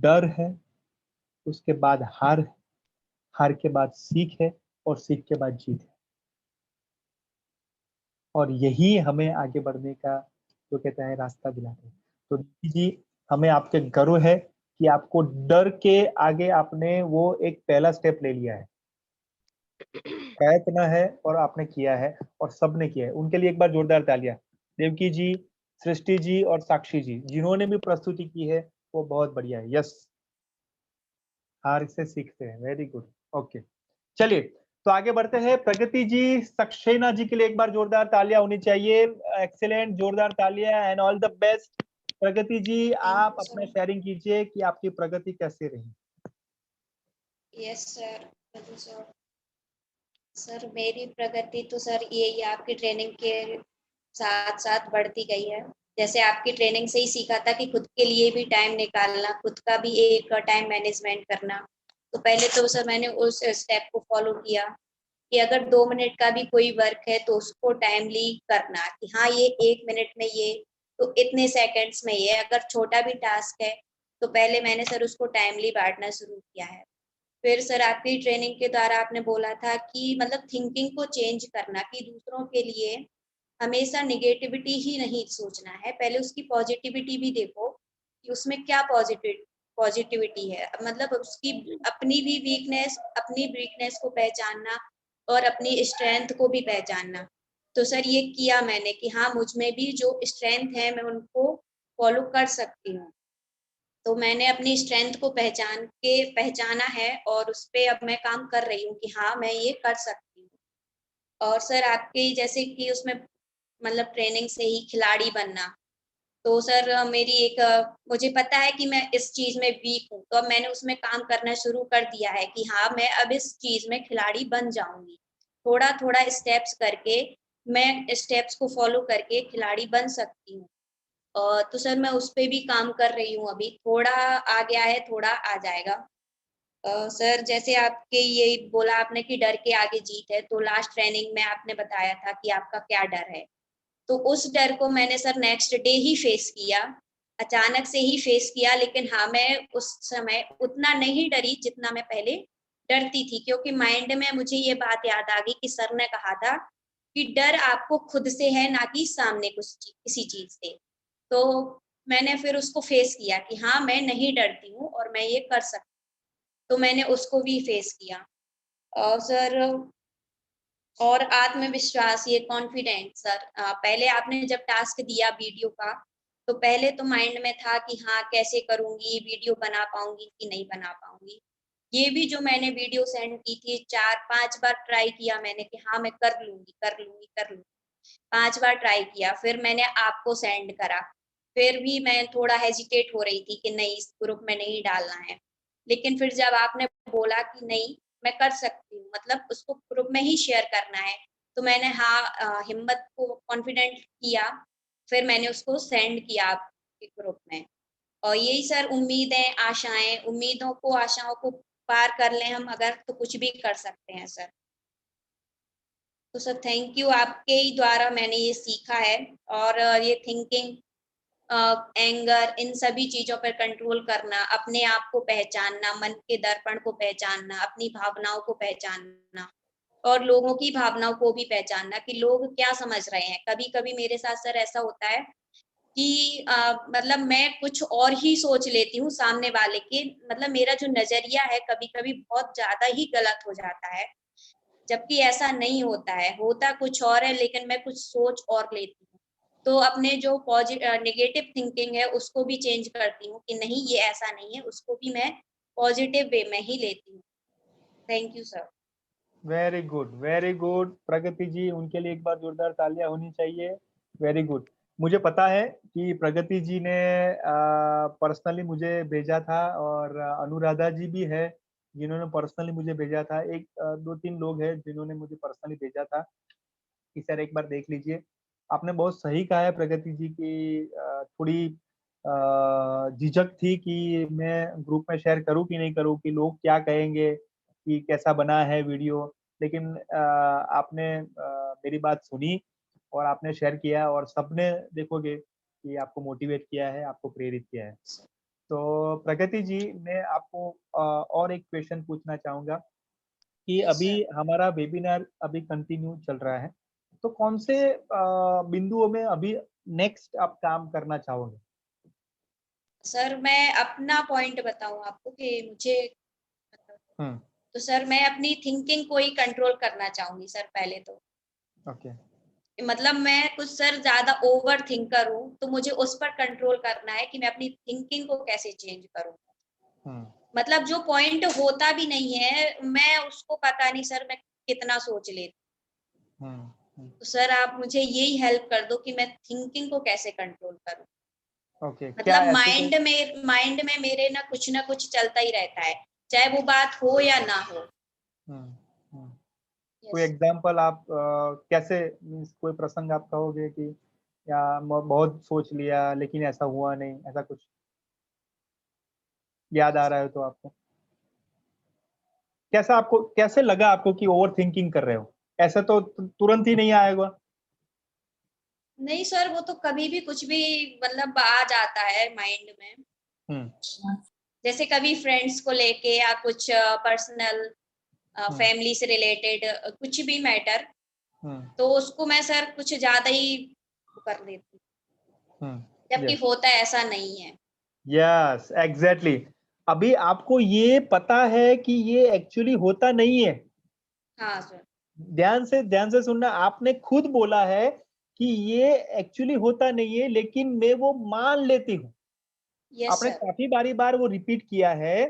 [SPEAKER 1] डर है, उसके बाद हार है, हार के बाद सीख है, और सीख के बाद जीत है, और यही हमें आगे बढ़ने का जो कहते हैं रास्ता दिलाते हैं। तो दीदी जी, हमें आपके गर्व है कि आपको डर के आगे आपने वो एक पहला स्टेप ले लिया है, प्रयत्न है, और आपने किया है, और सबने किया है। उनके लिए एक बार जोरदार तालियां। देवकी जी, सृष्टि जी और साक्षी जी, जिन्होंने भी प्रस्तुति की है, वो बहुत बढ़िया है। यस, हार से सीखते हैं, वेरी गुड। ओके, चलिए तो आगे बढ़ते हैं। प्रगति जी, सक्सेना जी के लिए एक बार जोरदार तालियां होनी चाहिए। एक्सीलेंट, जोरदार तालियां, एंड ऑल द बेस्ट। प्रगति जी, आप अपना शेयरिंग कीजिए कि आपकी प्रगति कैसे रही।
[SPEAKER 6] Yes sir. सर मेरी प्रगति तो सर यही आपकी ट्रेनिंग के साथ साथ बढ़ती गई है। जैसे आपकी ट्रेनिंग से ही सीखा था कि खुद के लिए भी टाइम निकालना, खुद का भी एक टाइम मैनेजमेंट करना। तो पहले तो सर मैंने उस स्टेप को फॉलो किया कि अगर 2 मिनट का भी कोई वर्क है तो उसको टाइमली करना, कि हाँ ये 1 मिनट में ये, तो इतने सेकंड्स में ये। अगर छोटा भी टास्क है तो पहले मैंने सर उसको टाइमली बांटना शुरू किया है। फिर सर आपकी ट्रेनिंग के द्वारा आपने बोला था कि मतलब थिंकिंग को चेंज करना, कि दूसरों के लिए हमेशा निगेटिविटी ही नहीं सोचना है, पहले उसकी पॉजिटिविटी भी देखो कि उसमें क्या पॉजिटिविटी है, मतलब उसकी अपनी वीकनेस को पहचानना और अपनी स्ट्रेंथ को भी पहचानना। तो सर ये किया मैंने कि हाँ, मुझ में भी जो स्ट्रेंथ है मैं उनको फॉलो कर सकती हूँ। तो मैंने अपनी स्ट्रेंथ को पहचाना है और उस पे अब मैं काम कर रही हूँ कि हाँ, मैं ये कर सकती हूँ। और सर आपके जैसे कि उसमें मतलब ट्रेनिंग से ही खिलाड़ी बनना, तो सर मुझे पता है कि मैं इस चीज में वीक हूँ, तो अब मैंने उसमें काम करना शुरू कर दिया है कि हाँ, मैं अब इस चीज में खिलाड़ी बन जाऊंगी। थोड़ा थोड़ा स्टेप्स करके मैं स्टेप्स को फॉलो करके खिलाड़ी बन सकती हूँ। तो सर मैं उस पे भी काम कर रही हूँ, अभी थोड़ा आ गया है, थोड़ा आ जाएगा। सर जैसे आपके ये बोला आपने कि डर के आगे जीत है, तो लास्ट ट्रेनिंग में आपने बताया था कि आपका क्या डर है, तो उस डर को मैंने सर नेक्स्ट डे ही फेस किया, अचानक से ही फेस किया। लेकिन हाँ, मैं उस समय उतना नहीं डरी जितना मैं पहले डरती थी, क्योंकि माइंड में मुझे ये बात याद आ गई कि सर ने कहा था कि डर आपको खुद से है, ना कि सामने किसी चीज से। तो मैंने फिर उसको फेस किया कि हाँ, मैं नहीं डरती हूँ और मैं ये कर सकती हूँ। तो मैंने उसको भी फेस किया। और सर और आत्मविश्वास, ये कॉन्फिडेंट सर, पहले आपने जब टास्क दिया वीडियो का, तो पहले तो माइंड में था कि हाँ, कैसे करूंगी, वीडियो बना पाऊंगी कि नहीं बना पाऊंगी। ये भी जो मैंने वीडियो सेंड की थी 4-5 बार ट्राई किया मैंने कि हाँ, मैं कर लूंगी कर लूंगी कर लूंगी। 5 बार ट्राई किया, फिर मैंने आपको सेंड करा, फिर भी मैं थोड़ा हेजिटेट हो रही थी कि नहीं, इस ग्रुप में नहीं डालना है। लेकिन फिर जब आपने बोला कि नहीं, मैं कर सकती हूँ, मतलब उसको ग्रुप में ही शेयर करना है, तो मैंने हिम्मत को कॉन्फिडेंट किया, फिर मैंने उसको सेंड किया आपके ग्रुप में। और यही सर उम्मीदें, आशाएं, उम्मीदों को, आशाओं को पार कर लें हम अगर, तो कुछ भी कर सकते हैं सर। तो सर थैंक यू, आपके ही द्वारा मैंने ये सीखा है। और ये थिंकिंग, एंगर, इन सभी चीजों पर कंट्रोल करना, अपने आप को पहचानना, मन के दर्पण को पहचानना, अपनी भावनाओं को पहचानना और लोगों की भावनाओं को भी पहचानना कि लोग क्या समझ रहे हैं। कभी कभी मेरे साथ सर ऐसा होता है कि मतलब मैं कुछ और ही सोच लेती हूँ सामने वाले के, मतलब मेरा जो नजरिया है कभी कभी बहुत ज्यादा ही गलत हो जाता है, जबकि ऐसा नहीं होता है, होता कुछ और है, लेकिन मैं कुछ सोच और लेती हूँ। तो अपने जो नेगेटिव थिंकिंग है उसको भी चेंज करती हूँ कि नहीं, ये ऐसा नहीं है, उसको भी मैं पॉजिटिव वे में ही लेती हूँ। Thank you sir.
[SPEAKER 1] Very good, very good Pragati ji, उनके लिए एक बार जोरदार तालियां होनी चाहिए। Very good. मुझे पता है कि प्रगति जी ने पर्सनली मुझे भेजा था, और अनुराधा जी भी है जिन्होंने पर्सनली मुझे भेजा था। एक 2-3 लोग हैं जिन्होंने मुझे पर्सनली भेजा था कि सर एक बार देख लीजिए। आपने बहुत सही कहा है प्रगति जी की, थोड़ी झिझक थी कि मैं ग्रुप में शेयर करूं कि नहीं करूं, कि लोग क्या कहेंगे, कि कैसा बना है वीडियो। लेकिन आपने मेरी बात सुनी और आपने शेयर किया, और सबने देखोगे कि आपको मोटिवेट किया है, आपको प्रेरित किया है। तो प्रगति जी, मैं आपको और एक क्वेश्चन पूछना चाहूंगा कि
[SPEAKER 6] Yes,
[SPEAKER 1] अभी
[SPEAKER 6] sir.
[SPEAKER 1] हमारा वेबिनार अभी कंटिन्यू चल रहा है, तो कौन से बिंदुओं में अभी नेक्स्ट आप काम करना चाहोगे?
[SPEAKER 6] सर मैं अपना पॉइंट बताऊं आपको कि मुझे,
[SPEAKER 1] हम्म।
[SPEAKER 6] तो सर मैं अपनी थिंकिंग को ही कंट्रोल करना चाहूंगी सर पहले तो।
[SPEAKER 1] ओके।
[SPEAKER 6] मतलब मैं कुछ सर ज्यादा ओवर थिंकर हूँ, तो मुझे उस पर कंट्रोल करना है कि मैं अपनी थिंकिंग को कैसे चेंज करूँ।
[SPEAKER 1] हम्म।
[SPEAKER 6] मतलब जो पॉइंट होता भी नहीं है, मैं उसको पता नहीं सर मैं कितना सोच लेती। तो सर आप मुझे यही हेल्प कर दो कि मैं थिंकिंग को कैसे कंट्रोल करूँ।
[SPEAKER 1] ओके, क्या
[SPEAKER 6] मतलब
[SPEAKER 1] ऐसी कोई
[SPEAKER 6] माइंड में मेरे ना कुछ चलता ही रहता है, चाहे वो बात हो या ना हो।
[SPEAKER 1] हम्म, हम्म, कोई
[SPEAKER 6] यस।
[SPEAKER 1] एग्जांपल आप कैसे, मीन्स कोई प्रसंग आप कहोगे कि या बहुत सोच लिया लेकिन ऐसा हुआ नहीं, ऐसा कुछ याद आ रहा है तो आपको? कैसा आपको, कैसे लगा आपको कि ओवर थिंकिंग कर रहे हो? ऐसा तो तुरंत ही नहीं आएगा।
[SPEAKER 6] नहीं सर, वो तो कभी भी कुछ भी मतलब आ जाता है माइंड में।
[SPEAKER 1] हम्म।
[SPEAKER 6] जैसे कभी फ्रेंड्स को लेके या कुछ पर्सनल,
[SPEAKER 1] हम्म।
[SPEAKER 6] फैमिली से रिलेटेड कुछ भी मैटर,
[SPEAKER 1] हम्म।
[SPEAKER 6] तो उसको मैं सर कुछ ज्यादा ही कर लेती हूँ, जबकि
[SPEAKER 1] यस,
[SPEAKER 6] होता ऐसा नहीं है।
[SPEAKER 1] Yes, exactly. अभी आपको ये पता है कि ये एक्चुअली होता नहीं है।
[SPEAKER 6] हाँ सर।
[SPEAKER 1] ध्यान से सुनना, आपने खुद बोला है कि ये एक्चुअली होता नहीं है, लेकिन मैं वो मान लेती हूँ।
[SPEAKER 6] यस
[SPEAKER 1] आपने
[SPEAKER 6] सर।
[SPEAKER 1] काफी बार वो रिपीट किया है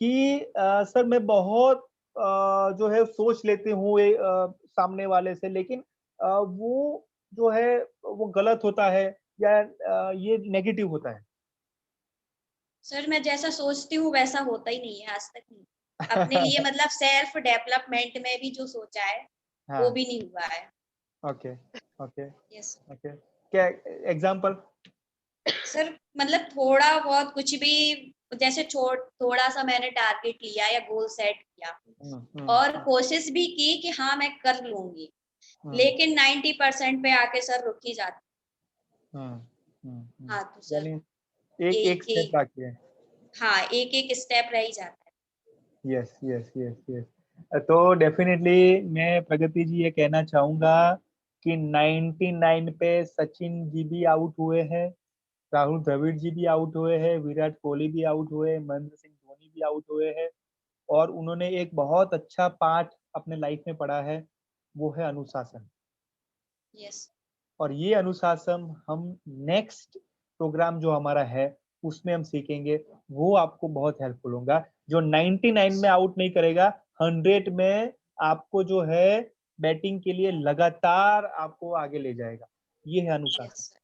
[SPEAKER 1] कि सर मैं बहुत जो है सोच लेती हूँ सामने वाले से, लेकिन वो जो है वो गलत होता है या ये नेगेटिव होता है।
[SPEAKER 6] सर मैं जैसा सोचती हूँ वैसा होता ही नहीं है आज तक। नहीं अपने लिए मतलब सेल्फ डेवलपमेंट में भी जो सोचा है वो
[SPEAKER 1] हाँ,
[SPEAKER 6] भी नहीं हुआ है।
[SPEAKER 1] ओके ओके
[SPEAKER 6] यस
[SPEAKER 1] ओके, क्या एग्जांपल?
[SPEAKER 6] सर, मतलब थोड़ा बहुत कुछ भी, जैसे थोड़ा सा मैंने टारगेट लिया या गोल सेट किया और कोशिश भी की कि हाँ मैं कर लूंगी, लेकिन 90% पे आके सर रुक ही जाती। हाँ तो सर
[SPEAKER 1] यानी एक स्टेप बाकी है।
[SPEAKER 6] हाँ एक स्टेप रह ही जाता है।
[SPEAKER 1] Yes yes yes yes. तो डेफिनेटली मैं प्रगति जी ये कहना चाहूंगा कि 99 पे सचिन जी भी आउट हुए हैं, राहुल द्रविड़ जी भी आउट हुए हैं, विराट कोहली भी आउट हुए, महेंद्र सिंह धोनी भी आउट हुए हैं, और उन्होंने एक बहुत अच्छा पाठ अपने लाइफ में पढ़ा है, वो है अनुशासन।
[SPEAKER 6] यस
[SPEAKER 1] और ये अनुशासन हम नेक्स्ट प्रोग्राम जो हमारा है उसमें हम सीखेंगे, वो आपको बहुत हेल्पफुल होगा। जो 99 में आउट नहीं करेगा, 100 में आपको जो है बैटिंग के लिए लगातार आपको आगे ले जाएगा। ये है अनुशासन,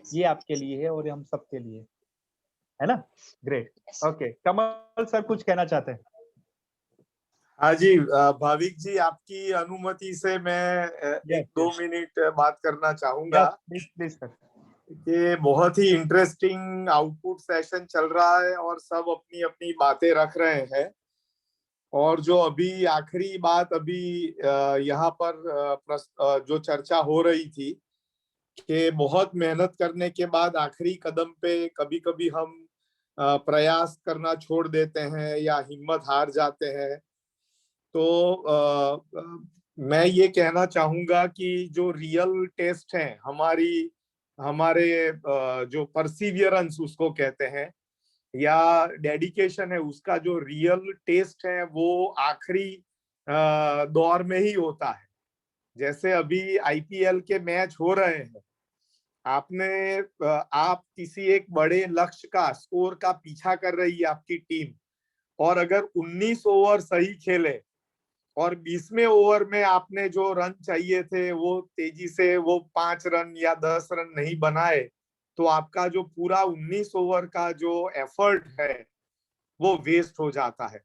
[SPEAKER 1] ये आपके लिए है और हम सबके लिए है ना। Great, okay. कमल सर कुछ कहना चाहते हैं?
[SPEAKER 9] हाँ जी, भाविक जी आपकी अनुमति से मैं एक दो मिनट बात करना चाहूंगा।
[SPEAKER 1] Please sir.
[SPEAKER 9] ये बहुत ही इंटरेस्टिंग आउटपुट सेशन चल रहा है और सब अपनी अपनी बातें रख रहे हैं। और जो अभी आखिरी बात अभी यहाँ पर जो चर्चा हो रही थी कि बहुत मेहनत करने के बाद आखिरी कदम पे कभी कभी हम प्रयास करना छोड़ देते हैं या हिम्मत हार जाते हैं। तो मैं ये कहना चाहूंगा कि जो रियल टेस्ट है हमारे जो परसिवियरेंस उसको कहते हैं या डेडिकेशन है, उसका जो रियल टेस्ट है वो आखिरी दौर में ही होता है। जैसे अभी आईपीएल के मैच हो रहे हैं, आप किसी एक बड़े लक्ष्य का, स्कोर का पीछा कर रही है आपकी टीम, और अगर 19 ओवर सही खेले और 20वें ओवर में आपने जो रन चाहिए थे वो तेजी से वो 5 रन या 10 रन नहीं बनाए, तो आपका जो पूरा 19 ओवर का जो एफर्ट है वो वेस्ट हो जाता है।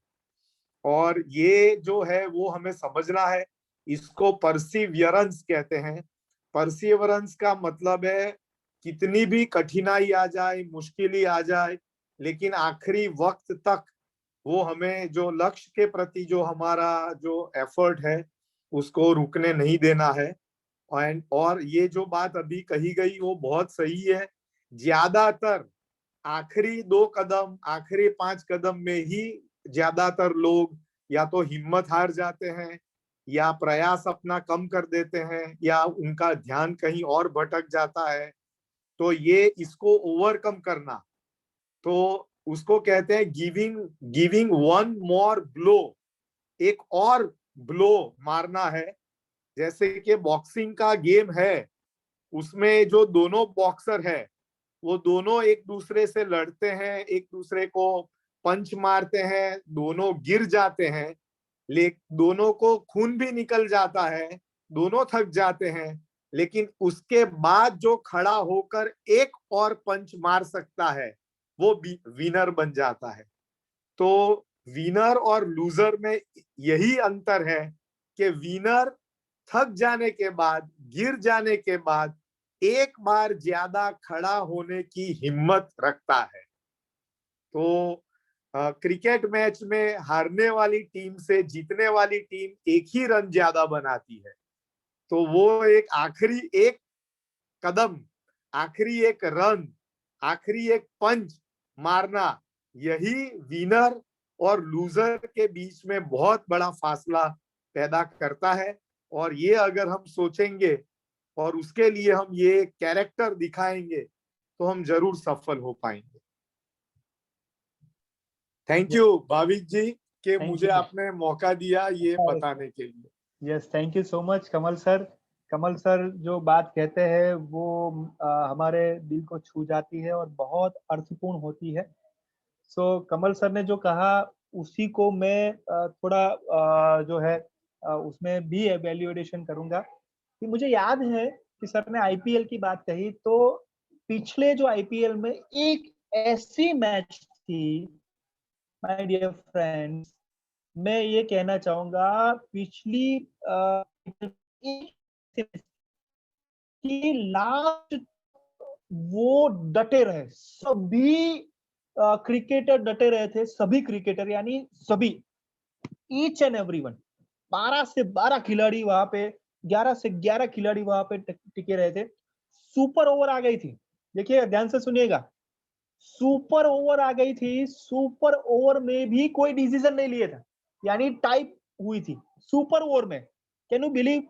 [SPEAKER 9] और ये जो है वो हमें समझना है, इसको परसिवियरेंस कहते हैं। परसिवियरेंस का मतलब है कितनी भी कठिनाई आ जाए, मुश्किल आ जाए, लेकिन आखिरी वक्त तक वो हमें जो लक्ष्य के प्रति जो हमारा जो एफर्ट है उसको रुकने नहीं देना है। और ये जो बात अभी कही गई वो बहुत सही है। ज्यादातर आखिरी 2 कदम, आखिरी 5 कदम में ही ज्यादातर लोग या तो हिम्मत हार जाते हैं या प्रयास अपना कम कर देते हैं या उनका ध्यान कहीं और भटक जाता है। तो ये इसको ओवरकम करना, तो उसको कहते हैं गिविंग वन मोर ब्लो, एक और ब्लो मारना है। जैसे कि बॉक्सिंग का गेम है, उसमें जो दोनों बॉक्सर है वो दोनों एक दूसरे से लड़ते हैं, एक दूसरे को पंच मारते हैं, दोनों गिर जाते हैं, लेकिन दोनों को खून भी निकल जाता है, दोनों थक जाते हैं, लेकिन उसके बाद जो खड़ा होकर एक और पंच मार सकता है वो विनर बन जाता है। तो विनर और लूजर में यही अंतर है कि विनर थक जाने के बाद, गिर जाने के बाद एक बार ज्यादा खड़ा होने की हिम्मत रखता है। तो क्रिकेट मैच में हारने वाली टीम से जीतने वाली टीम एक ही रन ज्यादा बनाती है। तो वो एक आखिरी एक कदम, आखिरी एक रन, आखिरी एक पंच मारना, यही विनर और लूजर के बीच में बहुत बड़ा फासला पैदा करता है। और ये अगर हम सोचेंगे और उसके लिए हम ये कैरेक्टर दिखाएंगे तो हम जरूर सफल हो पाएंगे। थैंक यू भाविक जी कि
[SPEAKER 1] Thank
[SPEAKER 9] मुझे
[SPEAKER 1] you.
[SPEAKER 9] आपने मौका दिया ये बताने के लिए।
[SPEAKER 1] Yes, thank you so much Kamal sir. Kamal sir जो बात कहते हैं वो हमारे दिल को छू जाती है और बहुत अर्थपूर्ण होती है। सो कमल सर ने जो कहा उसी को मैं थोड़ा जो है उसमें भी वैल्यूएशन करूंगा कि मुझे याद है कि सर ने आईपीएल की बात कही, तो पिछले जो आईपीएल में एक ऐसी मैच थी माय डियर फ्रेंड्स, मैं ये कहना चाहूंगा पिछली कि लास्ट वो डटे रहे, सभी क्रिकेटर डटे रहे थे, सभी क्रिकेटर यानी सभी, ईच एंड एवरीवन, 12 से 12 खिलाड़ी वहां पे, 11 से 11 खिलाड़ी वहां पे टिके रहे थे। सुपर ओवर आ गई थी, देखिए ध्यान से सुनिएगा, सुपर ओवर आ गई थी, सुपर ओवर में भी कोई डिसीजन नहीं लिया था, यानी टाइप हुई थी सुपर ओवर में। कैन यू बिलीव,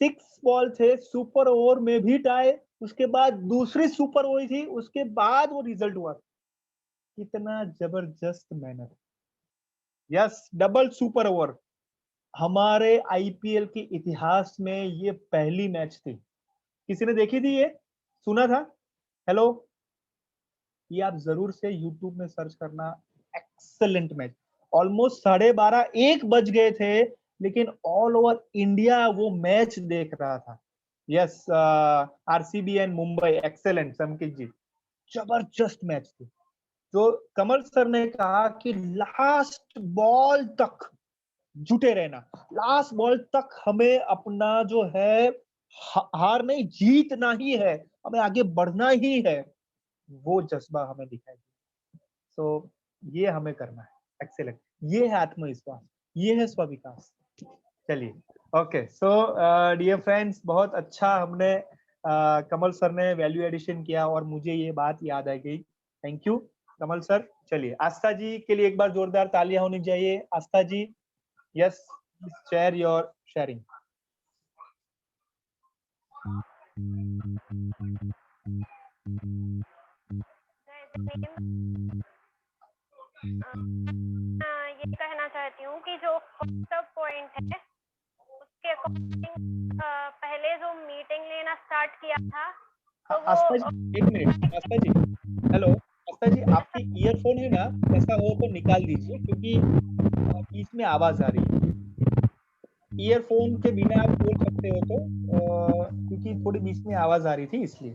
[SPEAKER 1] 6 बॉल थे, सुपर ओवर में भी टाई, उसके बाद दूसरी सुपर हुई थी, उसके बाद वो रिजल्ट हुआ। कितना जबरदस्त मेहनत। यस, डबल सुपर ओवर हमारे आईपीएल के इतिहास में ये पहली मैच थी। किसी ने देखी थी, ये सुना था? हेलो, ये आप जरूर से YouTube में सर्च करना, एक्सेलेंट मैच। ऑलमोस्ट 12:30-1 बज गए थे, लेकिन ऑल ओवर इंडिया वो मैच देख रहा था। Yes, RCB and Mumbai, excellent Sankit ji, जबरदस्त मैच थी। तो कमल सर ने कहा कि लास्ट बॉल तक जुटे रहना, लास्ट बॉल तक हमें अपना जो है हार नहीं जीतना ही है, हमें आगे बढ़ना ही है, वो जज्बा हमें दिखाई। तो ये हमें करना है, एक्सेलेंट, ये है आत्मविश्वास, ये है स्वविकास। चलिए, ओके, सो डियर फ्रेंड्स, बहुत अच्छा हमने कमल सर ने वैल्यू एडिशन किया और मुझे ये बात याद आ गई। Thank you Kamal sir. चलिए, आस्था जी के लिए एक बार जोरदार तालियां होनी चाहिए। आस्था जी, यस, शेयर योर शेयरिंग।
[SPEAKER 10] ये कहना चाहती हूँ कि जो फर्स्ट पॉइंट है उसके अकॉर्डिंग पहले जो मीटिंग लेना स्टार्ट किया था तो वो
[SPEAKER 1] आस्था जी, एक मिनट, आस्था जी, हेलो आस्था जी, आपकी ईयरफोन है ना, ऐसा हो तो निकाल दीजिए क्योंकि बीच में आवाज आ रही है। ईयरफोन के बिना आप बोल सकते हो तो, क्योंकि थोड़ी बीच में आवाज आ रही थी इसलिए।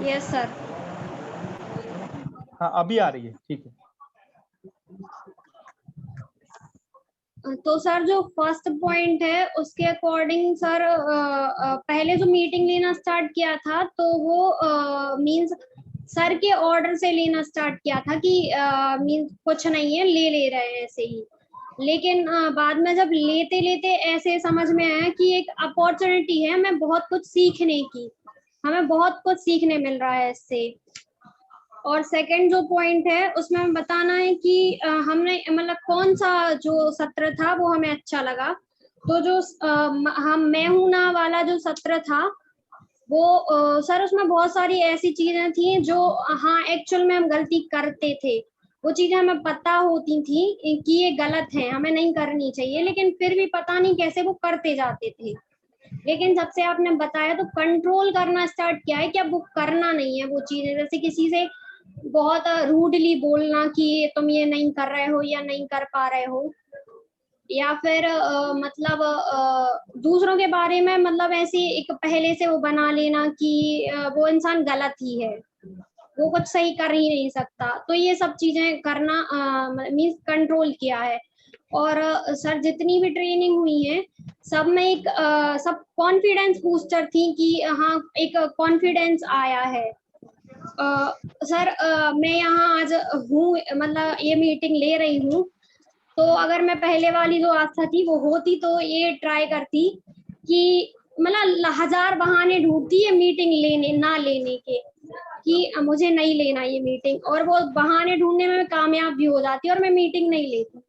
[SPEAKER 7] Yes sir.
[SPEAKER 1] हाँ, अभी आ रही है, ठीक है।
[SPEAKER 10] तो सर जो फर्स्ट पॉइंट है उसके अकॉर्डिंग सर पहले जो मीटिंग लेना स्टार्ट किया था तो वो मींस सर के ऑर्डर से लेना स्टार्ट किया था कि मींस कुछ नहीं है, ले रहे हैं ऐसे ही। लेकिन बाद में जब लेते लेते ऐसे समझ में आया कि एक अपॉर्चुनिटी है हमें बहुत कुछ सीखने की, हमें बहुत कुछ सीखने मिल रहा है इससे। और सेकंड जो पॉइंट है उसमें बताना है कि हमने मतलब कौन सा जो सत्र था वो हमें अच्छा लगा। तो जो मैं हूं ना वाला जो सत्र था वो सर उसमें बहुत सारी ऐसी चीजें थी जो हाँ एक्चुअल में हम गलती करते थे, वो चीजें हमें पता होती थी कि ये गलत है, हमें नहीं करनी चाहिए, लेकिन फिर भी पता नहीं कैसे वो करते जाते थे। लेकिन जब से आपने बताया तो कंट्रोल करना स्टार्ट किया है कि अब वो करना नहीं है वो चीजें, जैसे किसी से बहुत रूडली बोलना कि तुम ये नहीं कर रहे हो या नहीं कर पा रहे हो, या फिर मतलब दूसरों के बारे में मतलब ऐसे एक पहले से वो बना लेना कि वो इंसान गलत ही है, वो कुछ सही कर ही नहीं सकता। तो ये सब चीजें करना मीन्स कंट्रोल किया है। और सर जितनी भी ट्रेनिंग हुई है सब में एक सब कॉन्फिडेंस बूस्टर थी कि हाँ एक कॉन्फिडेंस आया है। सर मैं यहाँ आज हूँ, मतलब ये मीटिंग ले रही हूँ, तो अगर मैं पहले वाली जो आस्था थी वो होती तो ये ट्राई करती कि मतलब 1000 बहाने ढूंढती है मीटिंग लेने ना लेने के कि मुझे नहीं लेना ये मीटिंग, और वो बहाने ढूंढने में कामयाब भी हो जाती और मैं मीटिंग नहीं लेती।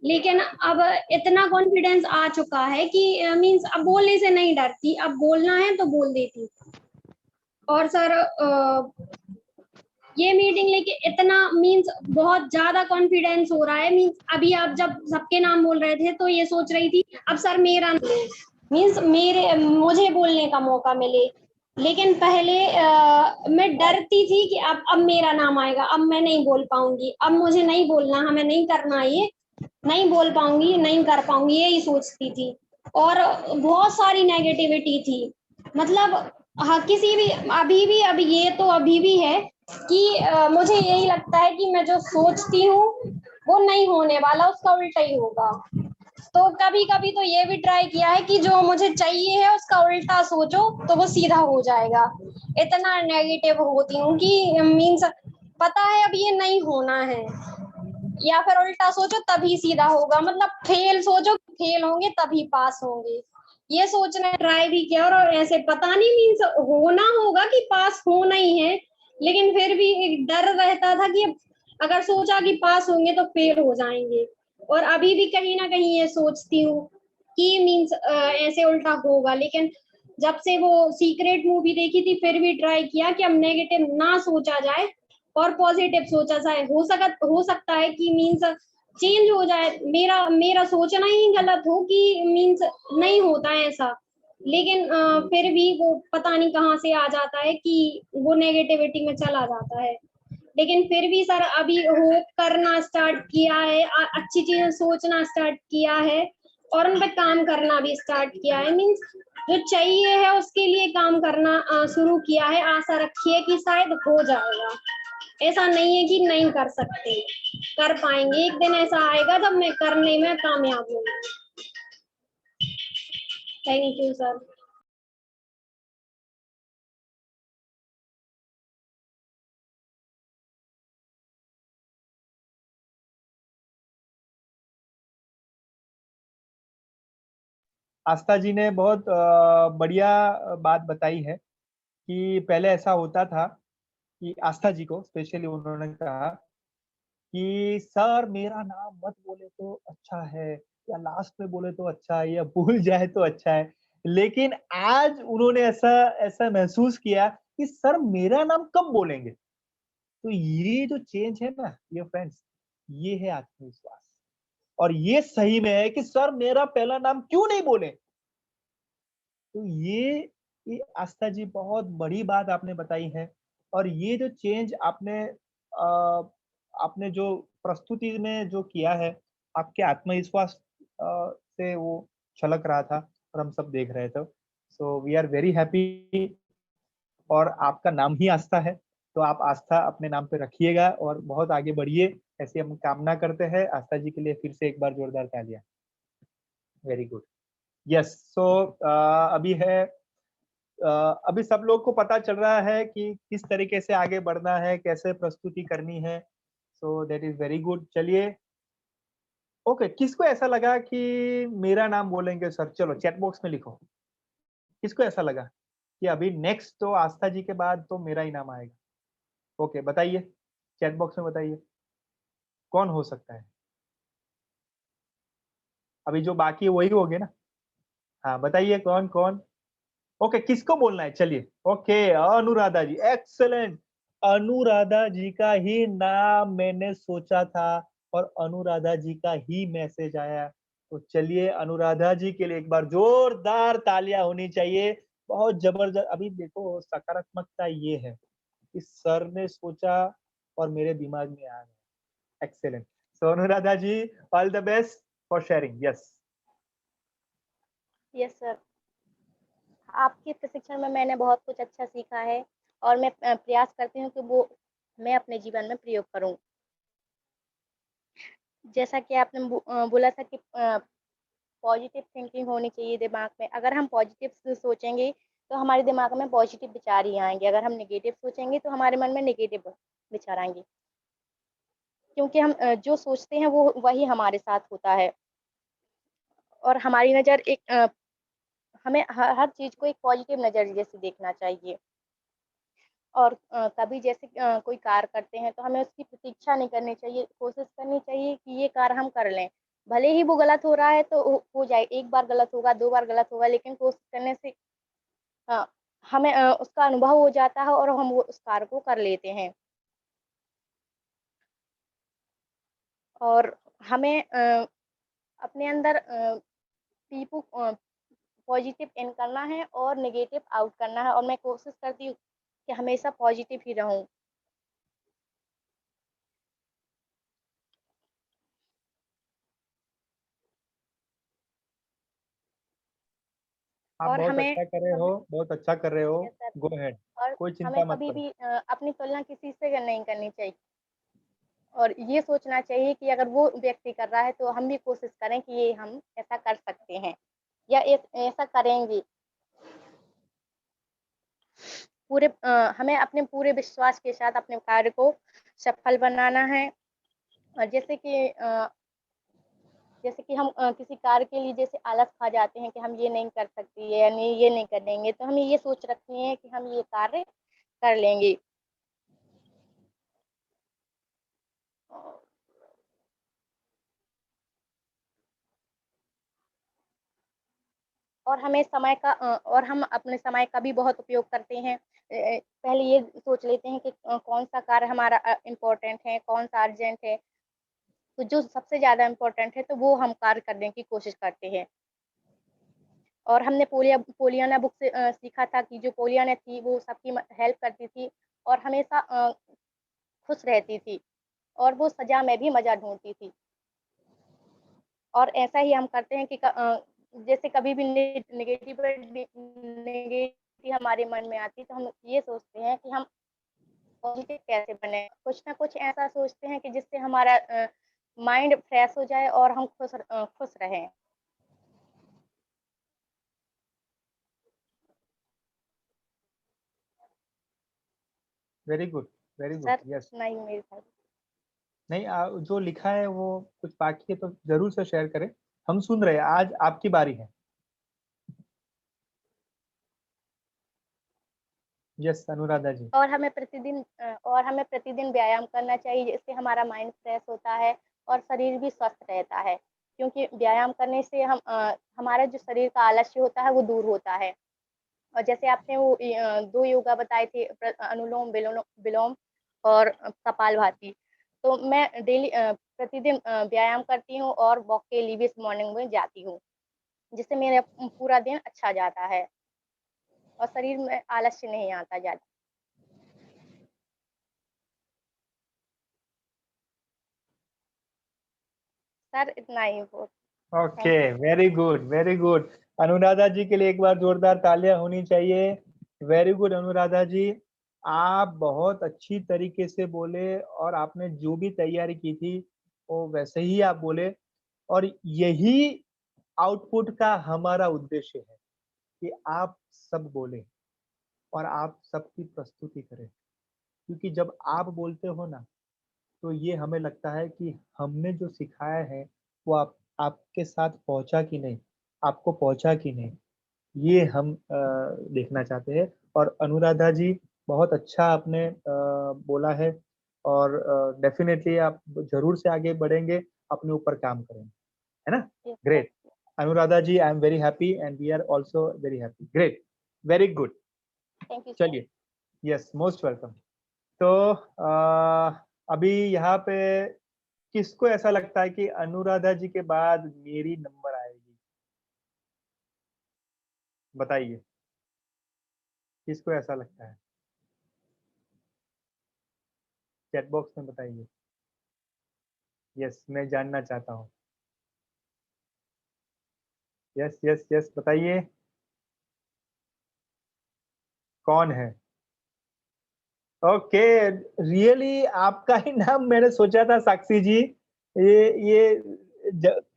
[SPEAKER 10] लेकिन अब इतना कॉन्फिडेंस आ चुका है कि मींस अब बोलने से नहीं डरती, अब बोलना है तो बोल देती। और सर ये मीटिंग लेके इतना मीन्स बहुत ज्यादा कॉन्फिडेंस हो रहा है। मीन्स अभी आप जब सबके नाम बोल रहे थे तो ये सोच रही थी अब सर मेरा मीन्स मुझे बोलने का मौका मिले, लेकिन पहले मैं डरती थी कि अब मेरा नाम आएगा, अब मैं नहीं बोल पाऊंगी, अब मुझे नहीं बोलना, हमें नहीं करना, ये नहीं बोल पाऊंगी, नहीं कर पाऊंगी, यही सोचती थी। और बहुत सारी नेगेटिविटी थी, मतलब हाँ किसी भी अभी ये तो अभी भी है कि मुझे यही लगता है कि मैं जो सोचती हूँ वो नहीं होने वाला, उसका उल्टा ही होगा। तो कभी कभी तो ये भी ट्राई किया है कि जो मुझे चाहिए है उसका उल्टा सोचो तो वो सीधा हो जाएगा। इतना नेगेटिव होती हूँ कि मीन्स पता है अब ये नहीं होना है, या फिर उल्टा सोचो तभी सीधा होगा, मतलब फेल सोचो फेल होंगे तभी पास होंगे, ये सोचना ट्राई भी किया। और ऐसे पता नहीं मीन्स होना होगा कि पास होना ही है, लेकिन फिर भी एक डर रहता था कि अगर सोचा कि पास होंगे तो फेल हो जाएंगे। और अभी भी कहीं ना कहीं ये सोचती हूँ कि मीन्स ऐसे उल्टा होगा, लेकिन जब से वो सीक्रेट मूवी देखी थी फिर भी ट्राई किया कि अब नेगेटिव ना सोचा जाए और पॉजिटिव सोचा जाए। हो सकता है कि मीन्स चेंज हो जाए, मेरा सोचना ही गलत हो कि मीन्स नहीं होता है ऐसा, लेकिन फिर भी वो पता नहीं कहाँ से आ जाता है कि वो नेगेटिविटी में चला जाता है। लेकिन फिर भी सर अभी होप करना स्टार्ट किया है, अच्छी चीजें सोचना स्टार्ट किया है और उन पर काम करना भी स्टार्ट किया है। मीन्स जो चाहिए है उसके लिए काम करना शुरू किया है। आशा रखिए कि शायद हो जाएगा, ऐसा नहीं है कि नहीं कर सकते, कर पाएंगे। एक दिन ऐसा आएगा जब मैं करने में कामयाब होंगी। Thank you sir.
[SPEAKER 1] Aastha ji ने बहुत बढ़िया बात बताई है कि पहले ऐसा होता था कि आस्था जी को स्पेशली उन्होंने कहा कि सर मेरा नाम मत बोले तो अच्छा है, या लास्ट में बोले तो अच्छा है, या भूल जाए तो अच्छा है। लेकिन आज उन्होंने ऐसा ऐसा महसूस किया कि सर मेरा नाम कब बोलेंगे। तो ये जो चेंज है ना ये फ्रेंड्स, ये है आत्मविश्वास। और ये सही में है कि सर मेरा पहला नाम क्यों नहीं बोले। तो ये आस्था जी बहुत बड़ी बात आपने बताई है। और ये जो चेंज आपने जो प्रस्तुति में जो किया है, आपके आत्मविश्वास से वो छलक रहा था और हम सब देख रहे थे। So we are very happy. और आपका नाम ही आस्था है, तो आप आस्था अपने नाम पे रखिएगा और बहुत आगे बढ़िए, ऐसी हम कामना करते हैं। आस्था जी के लिए फिर से एक बार जोरदार तालियां। Very good. यस, सो अभी है अभी सब लोग को पता चल रहा है कि किस तरीके से आगे बढ़ना है, कैसे प्रस्तुति करनी है। So that is very good. चलिए, ओके, किसको ऐसा लगा कि मेरा नाम बोलेंगे सर? चलो चैट बॉक्स में लिखो, किसको ऐसा लगा कि अभी नेक्स्ट तो आस्था जी के बाद तो मेरा ही नाम आएगा? ओके, बताइए, चैट बॉक्स में बताइए कौन हो सकता है। अभी जो बाकी है वही होगे ना? हाँ, बताइए कौन कौन। ओके, किसको बोलना है? चलिए, ओके, अनुराधा जी, एक्सेलेंट। अनुराधा जी का ही नाम मैंने सोचा था और अनुराधा जी का ही मैसेज आया। तो चलिए, अनुराधा जी के लिए एक बार जोरदार तालियां होनी चाहिए। बहुत जबरदस्त। अभी देखो, सकारात्मकता ये है कि सर ने सोचा और मेरे दिमाग में आ गया। Excellent. So Anuradha ji, all the best for sharing. Yes
[SPEAKER 3] yes sir, आपके प्रशिक्षण में मैंने बहुत कुछ अच्छा सीखा है और मैं प्रयास करती हूँ कि वो मैं अपने जीवन में प्रयोग करूँ। जैसा कि आपने बोला था कि पॉजिटिव थिंकिंग होनी चाहिए दिमाग में। अगर हम पॉजिटिव सोचेंगे तो हमारे दिमाग में पॉजिटिव विचार ही आएंगे। अगर हम नेगेटिव सोचेंगे तो हमारे मन में नेगेटिव विचार आएंगे, क्योंकि हम जो सोचते हैं वो वही हमारे साथ होता है। और हमारी नज़र हमें हर चीज़ को एक पॉजिटिव नज़रिए से देखना चाहिए। और कभी जैसे कोई कार्य करते हैं तो हमें उसकी प्रतीक्षा नहीं करनी चाहिए, कोशिश करनी चाहिए कि ये कार्य हम कर लें। भले ही वो गलत हो रहा है तो हो जाए, एक बार गलत होगा, 2 बार गलत होगा, लेकिन कोशिश करने से हमें उसका अनुभव हो जाता है और हम वो उस कार्य को कर लेते हैं। और हमें अपने अंदर पॉजिटिव इन करना है और नेगेटिव आउट करना है, और मैं कोशिश करती हूँ कि हमेशा पॉजिटिव ही रहूं।
[SPEAKER 1] आप
[SPEAKER 3] और
[SPEAKER 1] बहुत
[SPEAKER 3] हमें
[SPEAKER 1] अच्छा कर रहे हो, बहुत अच्छा कर रहे हो।
[SPEAKER 3] Yes, sir.
[SPEAKER 1] गो अहेड,
[SPEAKER 3] और
[SPEAKER 1] कोई
[SPEAKER 3] हमें
[SPEAKER 1] चिंता मत
[SPEAKER 3] कभी
[SPEAKER 1] करो।
[SPEAKER 3] भी अपनी तुलना किसी से नहीं करनी चाहिए, और ये सोचना चाहिए कि अगर वो व्यक्ति कर रहा है तो हम भी कोशिश करें कि ये हम ऐसा कर सकते हैं या ऐसा करेंगे। हमें अपने पूरे विश्वास के साथ अपने कार्य को सफल बनाना है। और जैसे कि हम किसी कार्य के लिए जैसे आलस खा जाते हैं कि हम ये नहीं कर सकते या नहीं ये नहीं करेंगे, तो हमें ये सोच रखनी है कि हम ये कार्य कर लेंगे। और हम अपने समय का भी बहुत उपयोग करते हैं। पहले ये सोच लेते हैं कि कौन सा कार्य हमारा इम्पोर्टेंट है, कौन सा अर्जेंट है, तो जो सबसे ज़्यादा इम्पोर्टेंट है तो वो हम कार्य करने की कोशिश करते हैं। और हमने पोलियाना बुक से सीखा था कि जो पोलियाना थी वो सबकी हेल्प करती थी और हमेशा खुश रहती थी, और वो सजा में भी मज़ा ढूँढती थी। और ऐसा ही हम करते हैं कि जैसे कभी भी नेगेटिव हमारे मन में आती, तो हम ये सोचते हैं कि हम पॉजिटिव कैसे बने। कुछ ना कुछ ऐसा सोचते हैं कि जिससे हमारा माइंड फ्रेश हो जाए और हम खुश रहें।
[SPEAKER 1] Very good, very good.
[SPEAKER 3] Sir
[SPEAKER 1] yes,
[SPEAKER 3] नहीं मेरे साथ।
[SPEAKER 1] नहीं जो लिखा है वो कुछ बाकी है तो जरूर से शेयर करें, हम सुन रहे हैं। आज आपकी बारी है। यस अनुराधा जी।
[SPEAKER 3] और हमें प्रतिदिन व्यायाम करना चाहिए, जिससे हमारा माइंड फ्रेश होता है और शरीर भी स्वस्थ रहता है। क्योंकि व्यायाम करने से हमारा जो शरीर का आलस्य होता है वो दूर होता है। और जैसे आपने वो 2 योगा बताए थे, अनुलोम विलोम और कपालभाति। तो मैं प्रतिदिन व्यायाम करती हूँ और वॉक के लिए भी इस मॉर्निंग में जाती हूँ, जिससे मेरा पूरा दिन अच्छा जाता है और शरीर में आलस्य नहीं आता ज़्यादा। सर इतना ही हो।
[SPEAKER 1] Okay, very good, very good. Anuradha ji के लिए एक बार जोरदार तालियां होनी चाहिए। वेरी गुड अनुराधा जी, आप बहुत अच्छी तरीके से बोले और आपने जो भी तैयारी की थी वो वैसे ही आप बोले, और यही आउटपुट का हमारा उद्देश्य है कि आप सब बोले और आप सबकी प्रस्तुति करें। क्योंकि जब आप बोलते हो ना, तो ये हमें लगता है कि हमने जो सिखाया है वो आपके साथ पहुंचा कि नहीं, आपको पहुंचा कि नहीं, ये हम देखना चाहते हैं। और अनुराधा जी बहुत अच्छा आपने बोला है, और डेफिनेटली आप जरूर से आगे बढ़ेंगे, अपने ऊपर काम करेंगे, है ना? Great Anuradha ji, I am very happy and we are also very happy. Great, very good.
[SPEAKER 3] Thank you.
[SPEAKER 1] चलिए, यस मोस्ट वेलकम। तो अभी यहाँ पे किसको ऐसा लगता है कि अनुराधा जी के बाद मेरी नंबर आएगी? बताइए, किसको ऐसा लगता है? चैट बॉक्स में बताइए। यस, मैं जानना चाहता हूँ। यस यस यस, बताइए कौन है? ओके, रियली आपका ही नाम मैंने सोचा था साक्षी जी।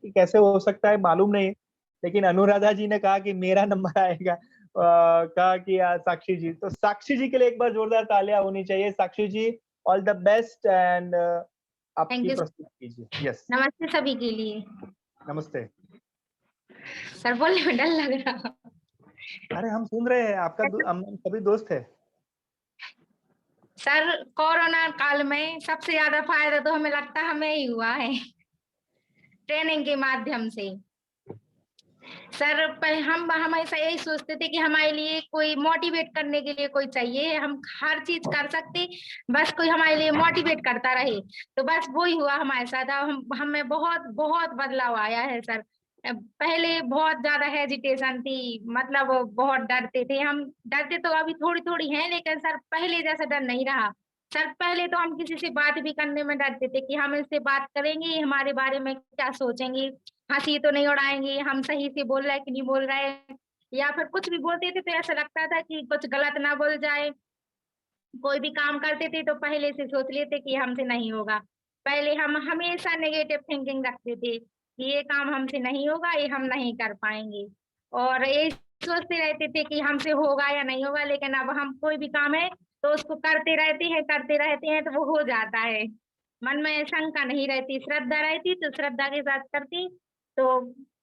[SPEAKER 1] कैसे हो सकता है मालूम नहीं, लेकिन अनुराधा जी ने कहा कि मेरा नंबर आएगा। कहा कि साक्षी जी, तो साक्षी जी के लिए एक बार जोरदार तालियां होनी चाहिए। Sakshi ji, all the best and
[SPEAKER 8] thank
[SPEAKER 1] आपकी
[SPEAKER 8] यू।
[SPEAKER 1] प्रस्तुति कीजिए। यस,
[SPEAKER 8] नमस्ते सभी के लिए।
[SPEAKER 1] नमस्ते।
[SPEAKER 8] सर बोलने में डर लग रहा।
[SPEAKER 1] अरे हम सुन रहे हैं, हम सभी दोस्त है।
[SPEAKER 8] सर कोरोना काल में सबसे ज्यादा फायदा तो हमें लगता है हमें ही हुआ है, ट्रेनिंग के माध्यम से। सर हम हमेशा यही सोचते थे कि हमारे लिए कोई मोटिवेट करने के लिए कोई चाहिए, हम हर चीज कर सकते, बस कोई हमारे लिए मोटिवेट करता रहे। तो बस वही हुआ हमारे साथ। अब हमें बहुत बहुत बदलाव आया है सर। पहले बहुत ज्यादा हेजिटेशन थी, मतलब बहुत डरते थे हम। डरते तो अभी थोड़ी थोड़ी हैं, लेकिन सर पहले जैसा डर नहीं रहा। सर पहले तो हम किसी से बात भी करने में डरते थे कि हम इससे बात करेंगे, ये हमारे बारे में क्या सोचेंगे, हंसी तो नहीं उड़ाएंगे, हम सही से बोल रहे हैं कि नहीं बोल रहे हैं, या फिर कुछ भी बोलते थे तो ऐसा लगता था कि कुछ गलत ना बोल जाए। कोई भी काम करते थे तो पहले से सोच लेते कि हमसे नहीं होगा। पहले हम हमेशा नेगेटिव थिंकिंग रखते थे कि ये काम हमसे नहीं होगा, ये हम नहीं कर पाएंगे, और ये सोचते रहते थे कि हमसे होगा या नहीं होगा। लेकिन अब हम कोई भी काम है तो उसको करते रहते हैं तो वो हो जाता है। मन में शंका नहीं रहती, श्रद्धा रहती तो श्रद्धा के साथ करती तो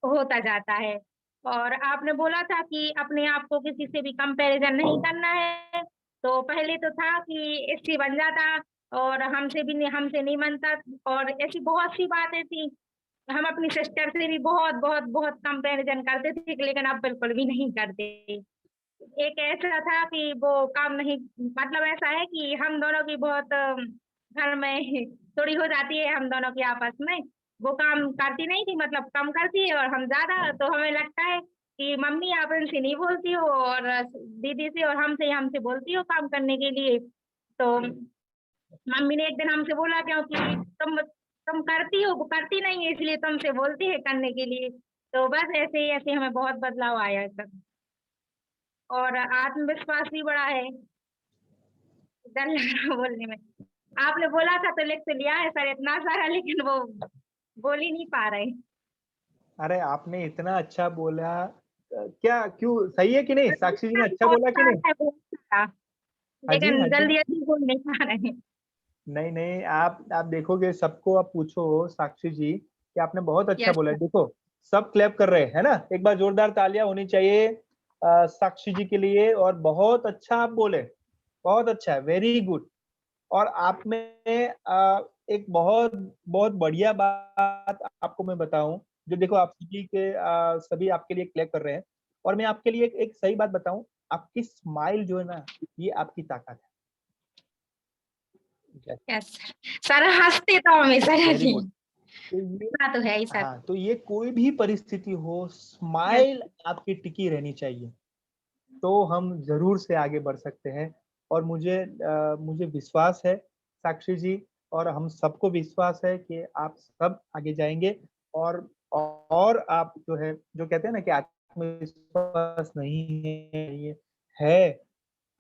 [SPEAKER 8] होता जाता है। और आपने बोला था कि अपने आप को किसी से भी कंपैरिजन नहीं करना है, तो पहले तो था कि इससे बन जाता और हमसे नहीं बनता, और ऐसी बहुत सी बातें थी। हम अपनी सिस्टर से भी बहुत बहुत बहुत कंपैरिजन करते थे, लेकिन अब बिल्कुल भी नहीं करते। एक ऐसा था कि वो काम नहीं, मतलब ऐसा है कि हम दोनों की बहुत घर में थोड़ी हो जाती है हम दोनों की आपस में। वो काम करती नहीं थी, मतलब कम करती है और हम ज्यादा, तो हमें लगता है कि मम्मी आप इनसे नहीं बोलती हो, और दीदी से और हमसे बोलती हो काम करने के लिए। तो मम्मी ने एक दिन हमसे बोला, क्योंकि तुम करती हो, वो करती नहीं है, इसलिए तुमसे बोलती है करने के लिए। तो बस ऐसे हमें बहुत बदलाव आया है सर, और आत्मविश्वास भी बढ़ा है। डर लग रहा बोलने में। आपने बोला था तो लिख तो लिया है सर इतना सारा, लेकिन वो बोल ही नहीं पा रहे।
[SPEAKER 1] अरे आपने इतना अच्छा बोला, क्या क्यों सही है कि नहीं? साक्षी जी ने अच्छा
[SPEAKER 8] बहुत
[SPEAKER 1] बोला कि नहीं?
[SPEAKER 8] सारा है, बहुत सारा,
[SPEAKER 1] हाँ जी,
[SPEAKER 8] लेकिन
[SPEAKER 1] हाँ जी।
[SPEAKER 8] जल्दी जल्दी बोल नहीं पा रहे।
[SPEAKER 1] नहीं नहीं, आप देखोगे, सबको आप पूछो साक्षी जी कि आपने बहुत अच्छा
[SPEAKER 8] यस
[SPEAKER 1] बोला है।
[SPEAKER 8] सर।
[SPEAKER 1] देखो सब क्लैप कर रहे हैं, है ना? एक बार जोरदार तालियां होनी चाहिए साक्षी जी के लिए। और बहुत अच्छा आप बोले, बहुत अच्छा है, वेरी गुड। और आप में एक बहुत बहुत बढ़िया बात आपको मैं बताऊं, जो देखो आप सभी के सभी आपके लिए क्लैप कर रहे हैं। और मैं आपके लिए एक सही बात बताऊं, आपकी स्माइल जो है ना, ये आपकी ताकत है।
[SPEAKER 8] Yes sir. सर हंसते तो हमेशा
[SPEAKER 1] वेरी
[SPEAKER 8] रहिए,
[SPEAKER 1] गुड। तो ये,
[SPEAKER 8] इतना तो है ही सर।
[SPEAKER 1] हाँ, तो ये कोई भी परिस्थिति हो,
[SPEAKER 8] यस
[SPEAKER 1] स्माइल आपकी टिकी रहनी चाहिए, तो हम जरूर से आगे बढ़ सकते हैं। और मुझे विश्वास है साक्षी जी, और हम सबको विश्वास है कि आप सब आगे जाएंगे। और आप जो है, जो कहते हैं ना कि आत्मविश्वास नहीं है, ये है।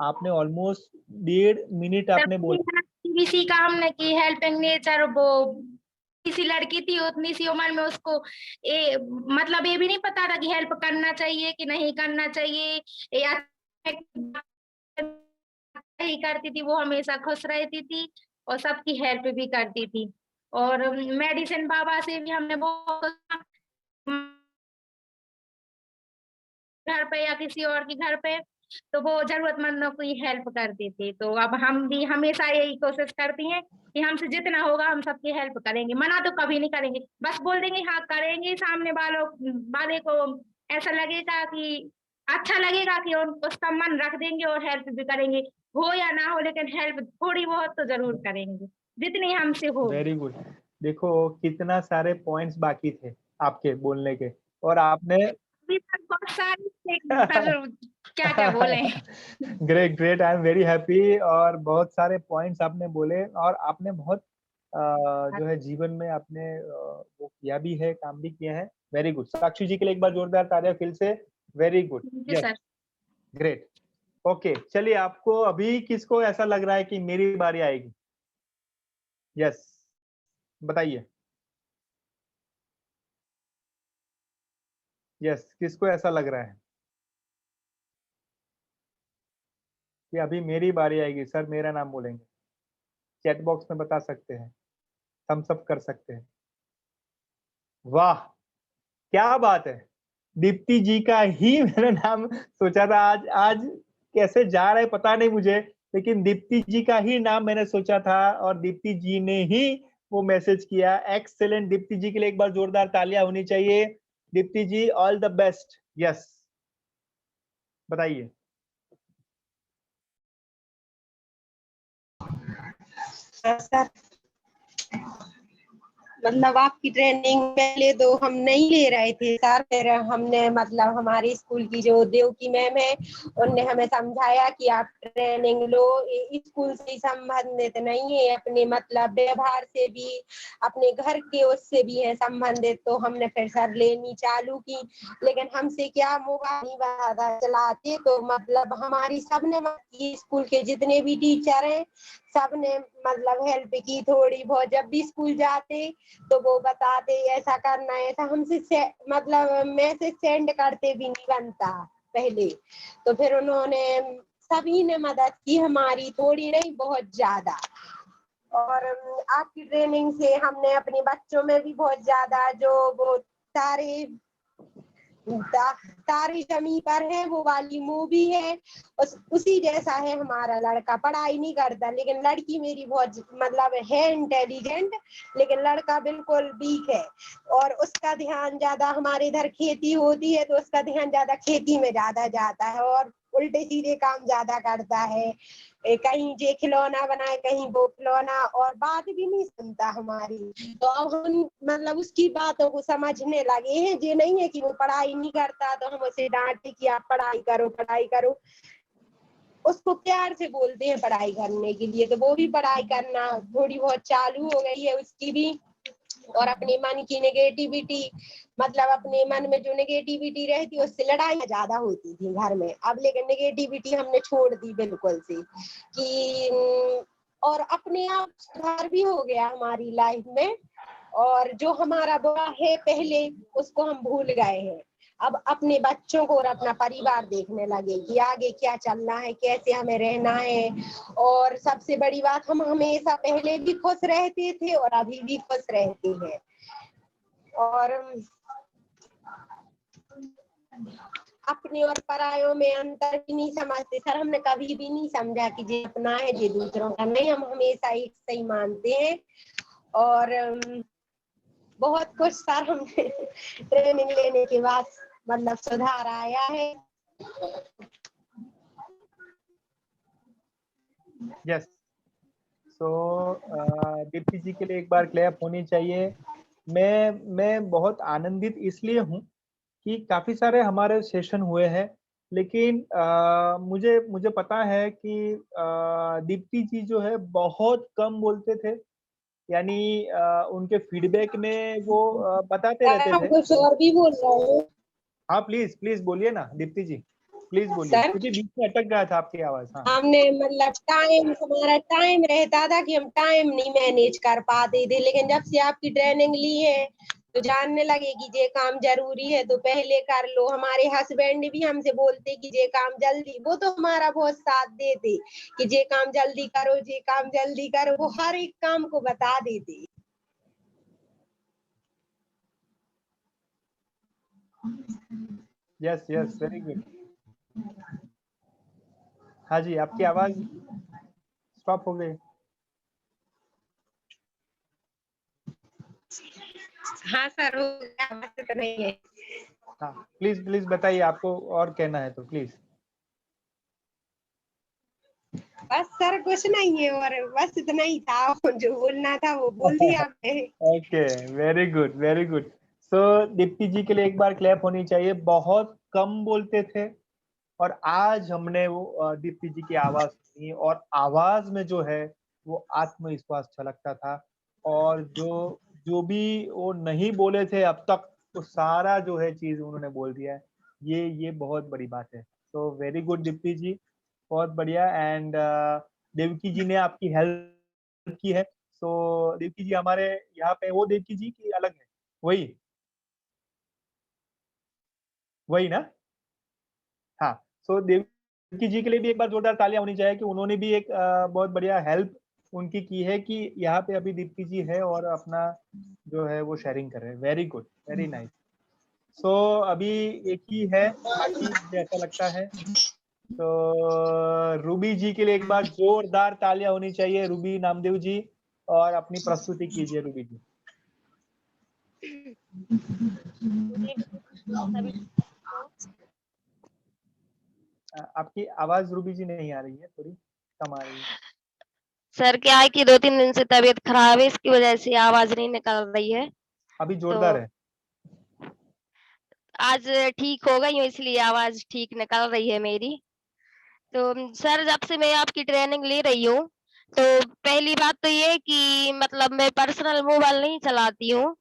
[SPEAKER 1] आपने ऑलमोस्ट 1.5 मिनट
[SPEAKER 8] सर
[SPEAKER 1] आपने बोला।
[SPEAKER 8] भी सीखा हमने कि हेल्पिंग नेचर, वो किसी लड़की थी उतनी सी उम्र में, उसको मतलब ये भी नहीं पता था कि हेल्प करना चाहिए कि नहीं करना चाहिए, या ही करती थी। वो हमेशा खुश रहती थी और सबकी हेल्प भी करती थी। और मेडिसिन बाबा से भी हमने बहुत घर पे या किसी और के घर पे, तो वो जरूरतमंदों की हेल्प करती थी। तो अब हम भी हमेशा यही कोशिश करती हैं कि हमसे जितना होगा हम सबकी हेल्प करेंगे, मना तो कभी नहीं करेंगे, बस बोल देंगे हाँ करेंगे। सामने वाले को ऐसा लगेगा कि अच्छा लगेगा कि उसका मन रख देंगे और हेल्प भी करेंगे, हो या ना हो, लेकिन हेल्प थोड़ी बहुत तो जरूर करेंगे जितनी हमसे हो।
[SPEAKER 1] Very good. देखो कितना सारे पॉइंट्स बाकी थे आपके बोलने के, और आपने
[SPEAKER 8] अभी तक बहुत सारी, पर क्या क्या बोले।
[SPEAKER 1] Great great, I am very happy. और बहुत सारे पॉइंट्स आपने बोले, और आपने बहुत जो है जीवन में आपने वो किया भी है, काम भी किया है। Very good. साक्षी जी के लिए एक बार जोरदार तालियां फिर से। Very good,
[SPEAKER 8] thank you
[SPEAKER 1] yes,
[SPEAKER 8] sir.
[SPEAKER 1] Great. Okay, चलिए, आपको अभी किसको ऐसा लग रहा है कि मेरी बारी आएगी? यस, बताइए। यस, किसको ऐसा लग रहा है कि अभी मेरी बारी आएगी? सर मेरा नाम बोलेंगे, चैट बॉक्स में बता सकते हैं, थम्स अप कर सकते हैं। वाह, क्या बात है! दीप्ति जी का ही मैंने नाम सोचा था। आज आज कैसे जा रहा है पता नहीं मुझे, लेकिन दीप्ति जी का ही नाम मैंने सोचा था, और दीप्ति जी ने ही वो मैसेज किया। एक्सेलेंट। दीप्ति जी के लिए एक बार जोरदार तालियां होनी चाहिए। दीप्ति जी, ऑल द बेस्ट। यस, बताइए।
[SPEAKER 4] सर मतलब आपकी ट्रेनिंग पहले तो हम नहीं ले रहे थे सर, फिर हमने मतलब हमारे स्कूल की जो देव की मैम है उनने हमें समझाया कि आप ट्रेनिंग लो, स्कूल से संबंधित नहीं है, अपने मतलब व्यवहार से भी, अपने घर के उससे भी है संबंधित। तो हमने फिर सर लेनी चालू की, लेकिन हमसे क्या मोबाइल नहीं ज्यादा चलाते, तो मतलब हमारी सबने स्कूल के जितने भी टीचर हैं सबने मतलब हेल्प की थोड़ी बहुत। जब भी स्कूल जाते तो वो बताते ऐसा करना है, ऐसा हमसे मतलब मैसेज सेंड करते भी नहीं बनता पहले। तो फिर उन्होंने सभी ने मदद की हमारी, थोड़ी नहीं बहुत ज्यादा। और आपकी ट्रेनिंग से हमने अपने बच्चों में भी बहुत ज्यादा जो वो तारे जमी पर है वो वाली मूवी है, उसी जैसा है हमारा लड़का। पढ़ाई नहीं करता, लेकिन लड़की मेरी बहुत मतलब है इंटेलिजेंट, लेकिन लड़का बिल्कुल वीक है। और उसका ध्यान ज्यादा, हमारे इधर खेती होती है तो उसका ध्यान ज्यादा खेती में ज्यादा जाता है और उल्टे सीधे काम ज्यादा करता है, कहीं ये खिलौना बनाए कहीं वो खिलौना, और बात भी नहीं सुनता हमारी। तो अब हम मतलब उसकी बातों को समझने लगे हैं, ये नहीं है कि वो पढ़ाई नहीं करता तो हम उसे डांटे कि आप पढ़ाई करो पढ़ाई करो, उसको प्यार से बोलते हैं पढ़ाई करने के लिए। तो वो भी पढ़ाई करना थोड़ी बहुत चालू हो गई है उसकी भी। और अपने मन की नेगेटिविटी, मतलब अपने मन में जो नेगेटिविटी रहती है उससे लड़ाइयाँ ज्यादा होती थी घर में, अब लेकिन नेगेटिविटी हमने छोड़ दी बिल्कुल से कि, और अपने आप सुधार भी हो गया हमारी लाइफ में। और जो हमारा बुरा है पहले उसको हम भूल गए हैं, अब अपने बच्चों को और अपना परिवार देखने लगे कि आगे क्या चलना है, कैसे हमें रहना है। और सबसे बड़ी बात, हम हमेशा पहले भी खुश रहते थे और अभी भी खुश रहते हैं। और अपने और परायों में अंतर भी नहीं समझते सर, हमने कभी भी नहीं समझा कि ये अपना है ये दूसरों का नहीं, हम हमेशा एक सही मानते हैं। और बहुत कुछ सर हमने ट्रेनिंग लेने के बाद मतलब सुधार आया है।
[SPEAKER 1] यस, सो दीप्ति जी के लिए एक बार क्लैप होनी चाहिए। मैं बहुत आनंदित इसलिए हूँ कि काफी सारे हमारे सेशन हुए हैं, लेकिन मुझे पता है कि दीप्ति जी जो है बहुत कम बोलते थे, यानी उनके फीडबैक में वो बताते रहते
[SPEAKER 4] हम
[SPEAKER 1] थे।
[SPEAKER 4] कुछ और भी बोल रहे हैं।
[SPEAKER 1] हाँ प्लीज प्लीज बोलिए ना दीप्ति जी, प्लीज बोलिए,
[SPEAKER 4] सर
[SPEAKER 1] क्योंकि बीच में अटक गया था आपकी आवाज। हाँ
[SPEAKER 4] हमने मतलब टाइम, हमारा टाइम रहता था कि हम टाइम नहीं मैनेज कर पाते थे, लेकिन जब से आपकी ट्रेनिंग ली है तो जानने लगे कि ये काम जरूरी है तो पहले कर लो। हमारे हस्बैंड भी हमसे बोलते कि ये काम जल्दी, वो तो हमारा बहुत साथ देते कि ये काम जल्दी करो ये काम जल्दी करो, वो हर एक काम को बता देते।
[SPEAKER 1] Yes yes, very good. हाँ जी, आपकी आवाज स्टॉप हो गई।
[SPEAKER 4] हाँ सर, हो गया, बात तो नहीं है।
[SPEAKER 1] हाँ प्लीज प्लीज बताइए, आपको और कहना है तो प्लीज।
[SPEAKER 4] बस सर कुछ नहीं है, और बस इतना ही था, जो बोलना था वो बोल दिया आपने।
[SPEAKER 1] Okay, very good very good. So Deepti ji के लिए एक बार क्लैप होनी चाहिए। बहुत कम बोलते थे और आज हमने वो दीप्ति जी की आवाज सुनी, और आवाज में जो है वो आत्मविश्वास छलकता था, और जो जो भी वो नहीं बोले थे अब तक, वो सारा जो है चीज उन्होंने बोल दिया है। ये बहुत बड़ी बात है। So very good Deepti ji, बहुत बढ़िया। एंड देवकी जी ने आपकी हेल्प की है। सो देवकी जी हमारे यहाँ पे वो देवकी जी की अलग है, वही वही ना? हाँ, सो देवकी जी के लिए भी एक बार जोरदार तालियां होनी चाहिए कि उन्होंने भी एक बहुत बढ़िया हेल्प उनकी की है कि यहाँ पे अभी दीप्ति जी है और अपना जो है वो शेयरिंग कर रहे हैं। Very good, very nice. So अभी एक ही है बाकी, मुझे ऐसा लगता है। तो रूबी जी के लिए एक बार जोरदार तालियां होनी चाहिए, रूबी नामदेव जी, और अपनी प्रस्तुति कीजिए रूबी जी। आपकी आवाज रूबी जी नहीं आ रही है, थोड़ी कम आ रही है।
[SPEAKER 11] सर क्या है कि 2-3 दिन से तबीयत खराब है, इसकी वजह से आवाज नहीं निकल रही है।
[SPEAKER 1] अभी
[SPEAKER 11] तो
[SPEAKER 1] जोरदार है।
[SPEAKER 11] आज ठीक हो गई हूँ, इसलिए आवाज ठीक निकल रही है मेरी। तो सर जब से मैं आपकी ट्रेनिंग ले रही हूँ, तो पहली बात तो ये कि मतलब मैं पर्सनल मोबाइल नहीं चलाती हूँ,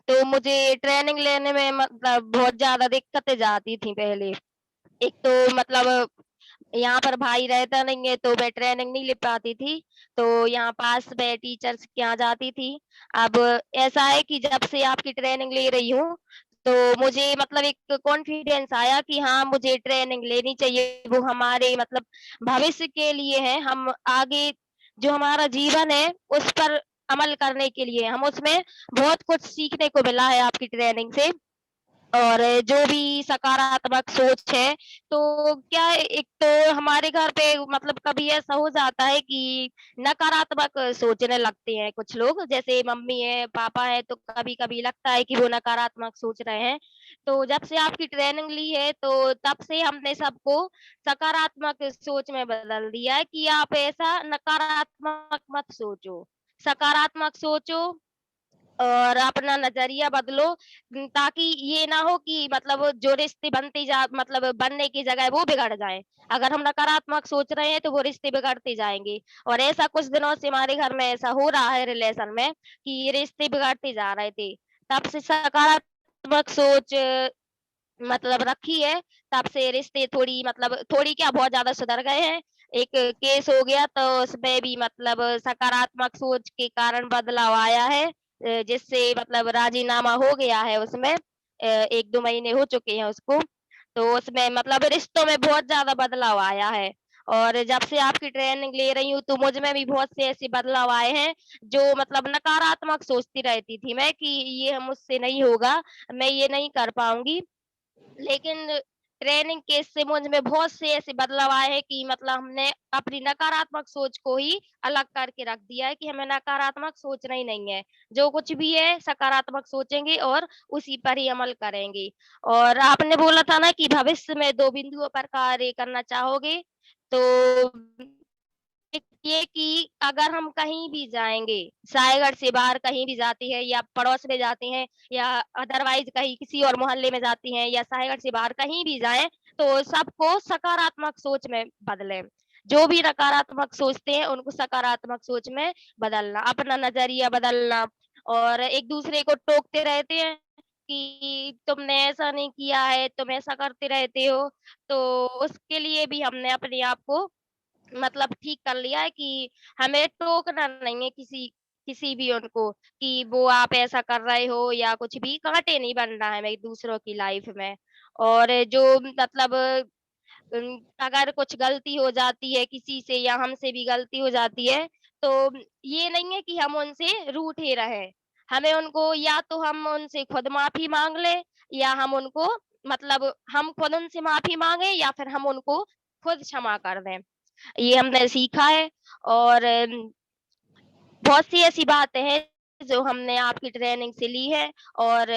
[SPEAKER 11] तो मुझे ट्रेनिंग लेने में मतलब बहुत ज़्यादा दिक्कतें जाती थी पहले। एक तो मतलब यहाँ पर भाई रहता नहीं है, तो मैं ट्रेनिंग नहीं ले पाती थी, तो यहाँ पास में टीचर्स के यहाँ जाती थी। अब ऐसा है कि जब से आपकी ट्रेनिंग ले रही हूँ, तो मुझे मतलब एक कॉन्फिडेंस आया कि हाँ, मुझे ट्रेनिंग लेनी चाहिए, वो हमारे मतलब भविष्य के लिए है। हम आगे जो हमारा जीवन है, उस पर अमल करने के लिए हम उसमें बहुत कुछ सीखने को मिला है आपकी ट्रेनिंग से। और जो भी सकारात्मक सोच है, तो क्या है, एक तो हमारे घर पे मतलब कभी ऐसा हो जाता है कि नकारात्मक सोचने लगते हैं कुछ लोग, जैसे मम्मी है, पापा है, तो कभी-कभी लगता है कि वो नकारात्मक सोच रहे हैं। तो जब से आपकी ट्रेनिंग ली है, तो तब से हमने सबको सकारात्मक सोच में बदल दिया है कि आप ऐसा नकारात्मक मत सोचो, सकारात्मक सोचो और अपना नज़रिया बदलो, ताकि ये ना हो कि मतलब जो रिश्ते मतलब बनने की जगह वो बिगड़ जाएँ। अगर हम नकारात्मक सोच रहे हैं, तो वो रिश्ते बिगड़ते जाएँगे। और ऐसा कुछ दिनों से हमारे घर में ऐसा हो रहा है रिलेशन में कि रिश्ते बिगड़ते जा रहे थे। तब से सकारात्मक सोच मतलब रखी है, तब से रिश्ते थोड़ी मतलब थोड़ी क्या बहुत ज़्यादा सुधर गए हैं। एक केस हो गया, तो उसमें भी मतलब सकारात्मक सोच के कारण बदलाव आया है, जिससे मतलब राज़ीनामा हो गया है उसमें। 1-2 महीने हो चुके हैं उसको। तो उसमें मतलब रिश्तों में बहुत ज़्यादा बदलाव आया है। और जब से आपकी ट्रेनिंग ले रही हूँ, तो मुझ में भी बहुत से ऐसे बदलाव आए हैं, जो मतलब नकारात्मक सोचती रहती थी मैं कि ये मुझसे नहीं होगा, मैं ये नहीं कर पाऊँगी। लेकिन ट्रेनिंग के इससे मुझ में बहुत से ऐसे बदलाव आए हैं कि मतलब हमने अपनी नकारात्मक सोच को ही अलग करके रख दिया है कि हमें नकारात्मक सोचना ही नहीं है। जो कुछ भी है सकारात्मक सोचेंगे और उसी पर ही अमल करेंगे। और आपने बोला था ना कि भविष्य में 2 बिंदुओं पर कार्य करना चाहोगे, तो एक ये कि अगर हम कहीं भी जाएँगे, सायगढ़ से बाहर कहीं भी जाते हैं या पड़ोस में जाते हैं या अदरवाइज़ कहीं किसी और मोहल्ले में जाती हैं या सायगढ़ से बाहर कहीं भी जाएँ, तो सबको सकारात्मक सोच में बदलें। जो भी नकारात्मक सोचते हैं, उनको सकारात्मक सोच में बदलना, अपना नज़रिया बदलना। और एक-दूसरे को टोकते रहते हैं कि तुमने ऐसा नहीं किया है, तुम ऐसा करते रहते हो, तो उसके लिए भी हमने अपने आप को मतलब ठीक कर लिया है कि हमें टोकना नहीं है किसी किसी भी उनको कि वो आप ऐसा कर रहे हो या कुछ भी, कांटे नहीं बनना है हमें दूसरों की लाइफ में। और जो मतलब अगर कुछ गलती हो जाती है किसी से या हमसे भी गलती हो जाती है, तो ये नहीं है कि हम उनसे रूठे रहें। हमें उनको या तो हम उनसे खुद माफ़ी माँग लें या हम उनको मतलब हम खुद उनसे माफ़ी माँगे या फिर हम उनको खुद क्षमा कर दें। ये हमने सीखा है। और बहुत सी ऐसी बातें हैं जो हमने आपकी ट्रेनिंग से ली है। और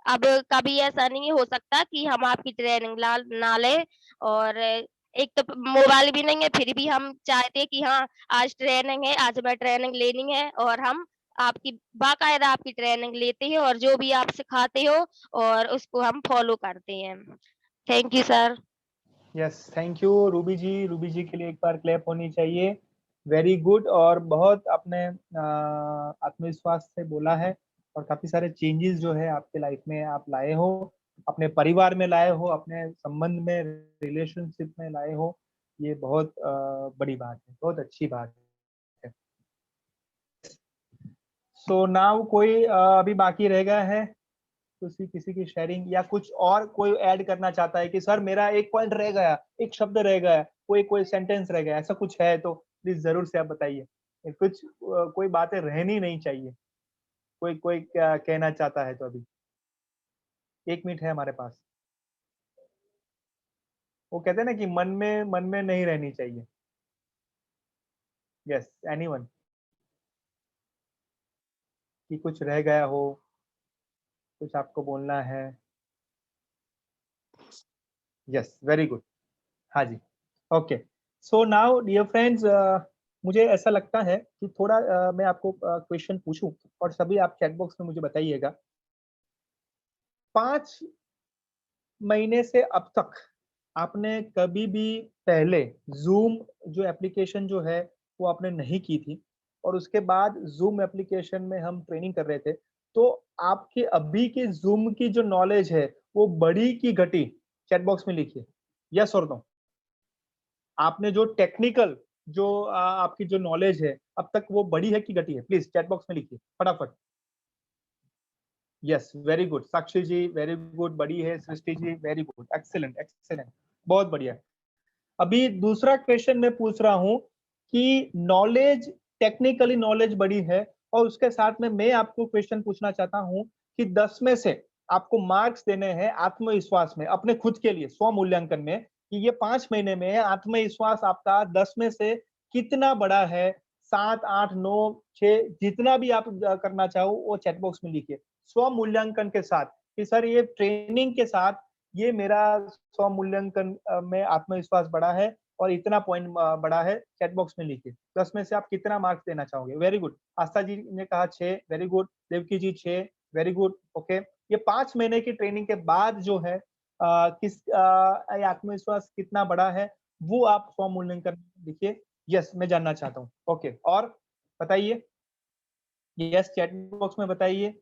[SPEAKER 11] अब कभी ऐसा नहीं हो सकता कि हम आपकी ट्रेनिंग ना लें। और एक तो मोबाइल भी नहीं है, फिर भी हम चाहते हैं कि हाँ, आज ट्रेनिंग है, आज हमें ट्रेनिंग लेनी है और हम आपकी बाकायदा आपकी ट्रेनिंग लेते हैं और जो भी आप सिखाते हो और उसको हम फॉलो करते हैं। Thank you sir.
[SPEAKER 1] Yes, thank you Ruby ji. Ruby ji के लिए एक बार क्लैप होनी चाहिए। Very good. और बहुत आपने आत्मविश्वास से बोला है और काफी सारे चेंजेस जो है आपके लाइफ में आप लाए हो, अपने परिवार में लाए हो, अपने संबंध में, रिलेशनशिप में लाए हो। ये बहुत बड़ी बात है, बहुत अच्छी बात है। सो नाउ कोई अभी बाकी रह गया है किसी की शेयरिंग या कुछ और कोई ऐड करना चाहता है कि सर मेरा एक पॉइंट रह गया, एक शब्द रह गया, कोई कोई सेंटेंस रह गया, ऐसा कुछ है तो प्लीज जरूर से आप बताइए। कुछ कोई बातें रहनी नहीं चाहिए। कोई कोई क्या कहना चाहता है तो अभी 1 मिनट है हमारे पास। वो कहते हैं ना कि मन में नहीं रहनी चाहिए। यस, एनीवन कि कुछ रह गया हो, कुछ आपको बोलना है। Yes, very good. हाँ जी, okay, so now dear friends, मुझे ऐसा लगता है कि थोड़ा मैं आपको क्वेश्चन पूछूं और सभी आप चैट बॉक्स में मुझे बताइएगा। 5 महीने से अब तक आपने कभी भी पहले ज़ूम जो एप्लीकेशन जो है वो आपने नहीं की थी और उसके बाद ज़ूम एप्लीकेशन में हम ट्रेनिंग कर रहे थे, तो आपके अभी की ज़ूम की जो नॉलेज है वो बढ़ी कि घटी? चैट बॉक्स में लिखिए, यस और नो। आपने जो टेक्निकल जो आपकी जो नॉलेज है अब तक वो बढ़ी है कि घटी है? प्लीज चैट बॉक्स में लिखिए फटाफट। यस, वेरी गुड साक्षी जी, वेरी गुड, बढ़ी है। Srishti ji, very good, excellent excellent, बहुत बढ़िया। अभी दूसरा क्वेश्चन मैं पूछ रहा हूँ कि नॉलेज, टेक्निकली नॉलेज बढ़ी है और उसके साथ में मैं आपको क्वेश्चन पूछना चाहता हूँ कि 10 में से आपको मार्क्स देने हैं आत्मविश्वास में, अपने खुद के लिए स्व मूल्यांकन में, कि ये 5 महीने में आत्मविश्वास आपका 10 में से कितना बड़ा है? 7, 8, 9, 6, जितना भी आप करना चाहो वो चैट बॉक्स में लिखिए स्व मूल्यांकन के साथ कि सर ये ट्रेनिंग के साथ ये मेरा स्व मूल्यांकन में आत्मविश्वास बढ़ा है और इतना पॉइंट बढ़ा है। चैट बॉक्स में लिखिए 10 में से आप कितना मार्क्स देना चाहोगे? Very good. आस्था जी ने कहा 6, वेरी गुड। देवकी जी 6, वेरी गुड। ओके, ये 5 महीने की ट्रेनिंग के बाद जो है ये आत्मविश्वास कितना बड़ा है वो आप स्व मूल्यांकन में लिखिए। यस, मैं जानना चाहता हूँ। ओके, और बताइए, यस चैट बॉक्स में बताइए।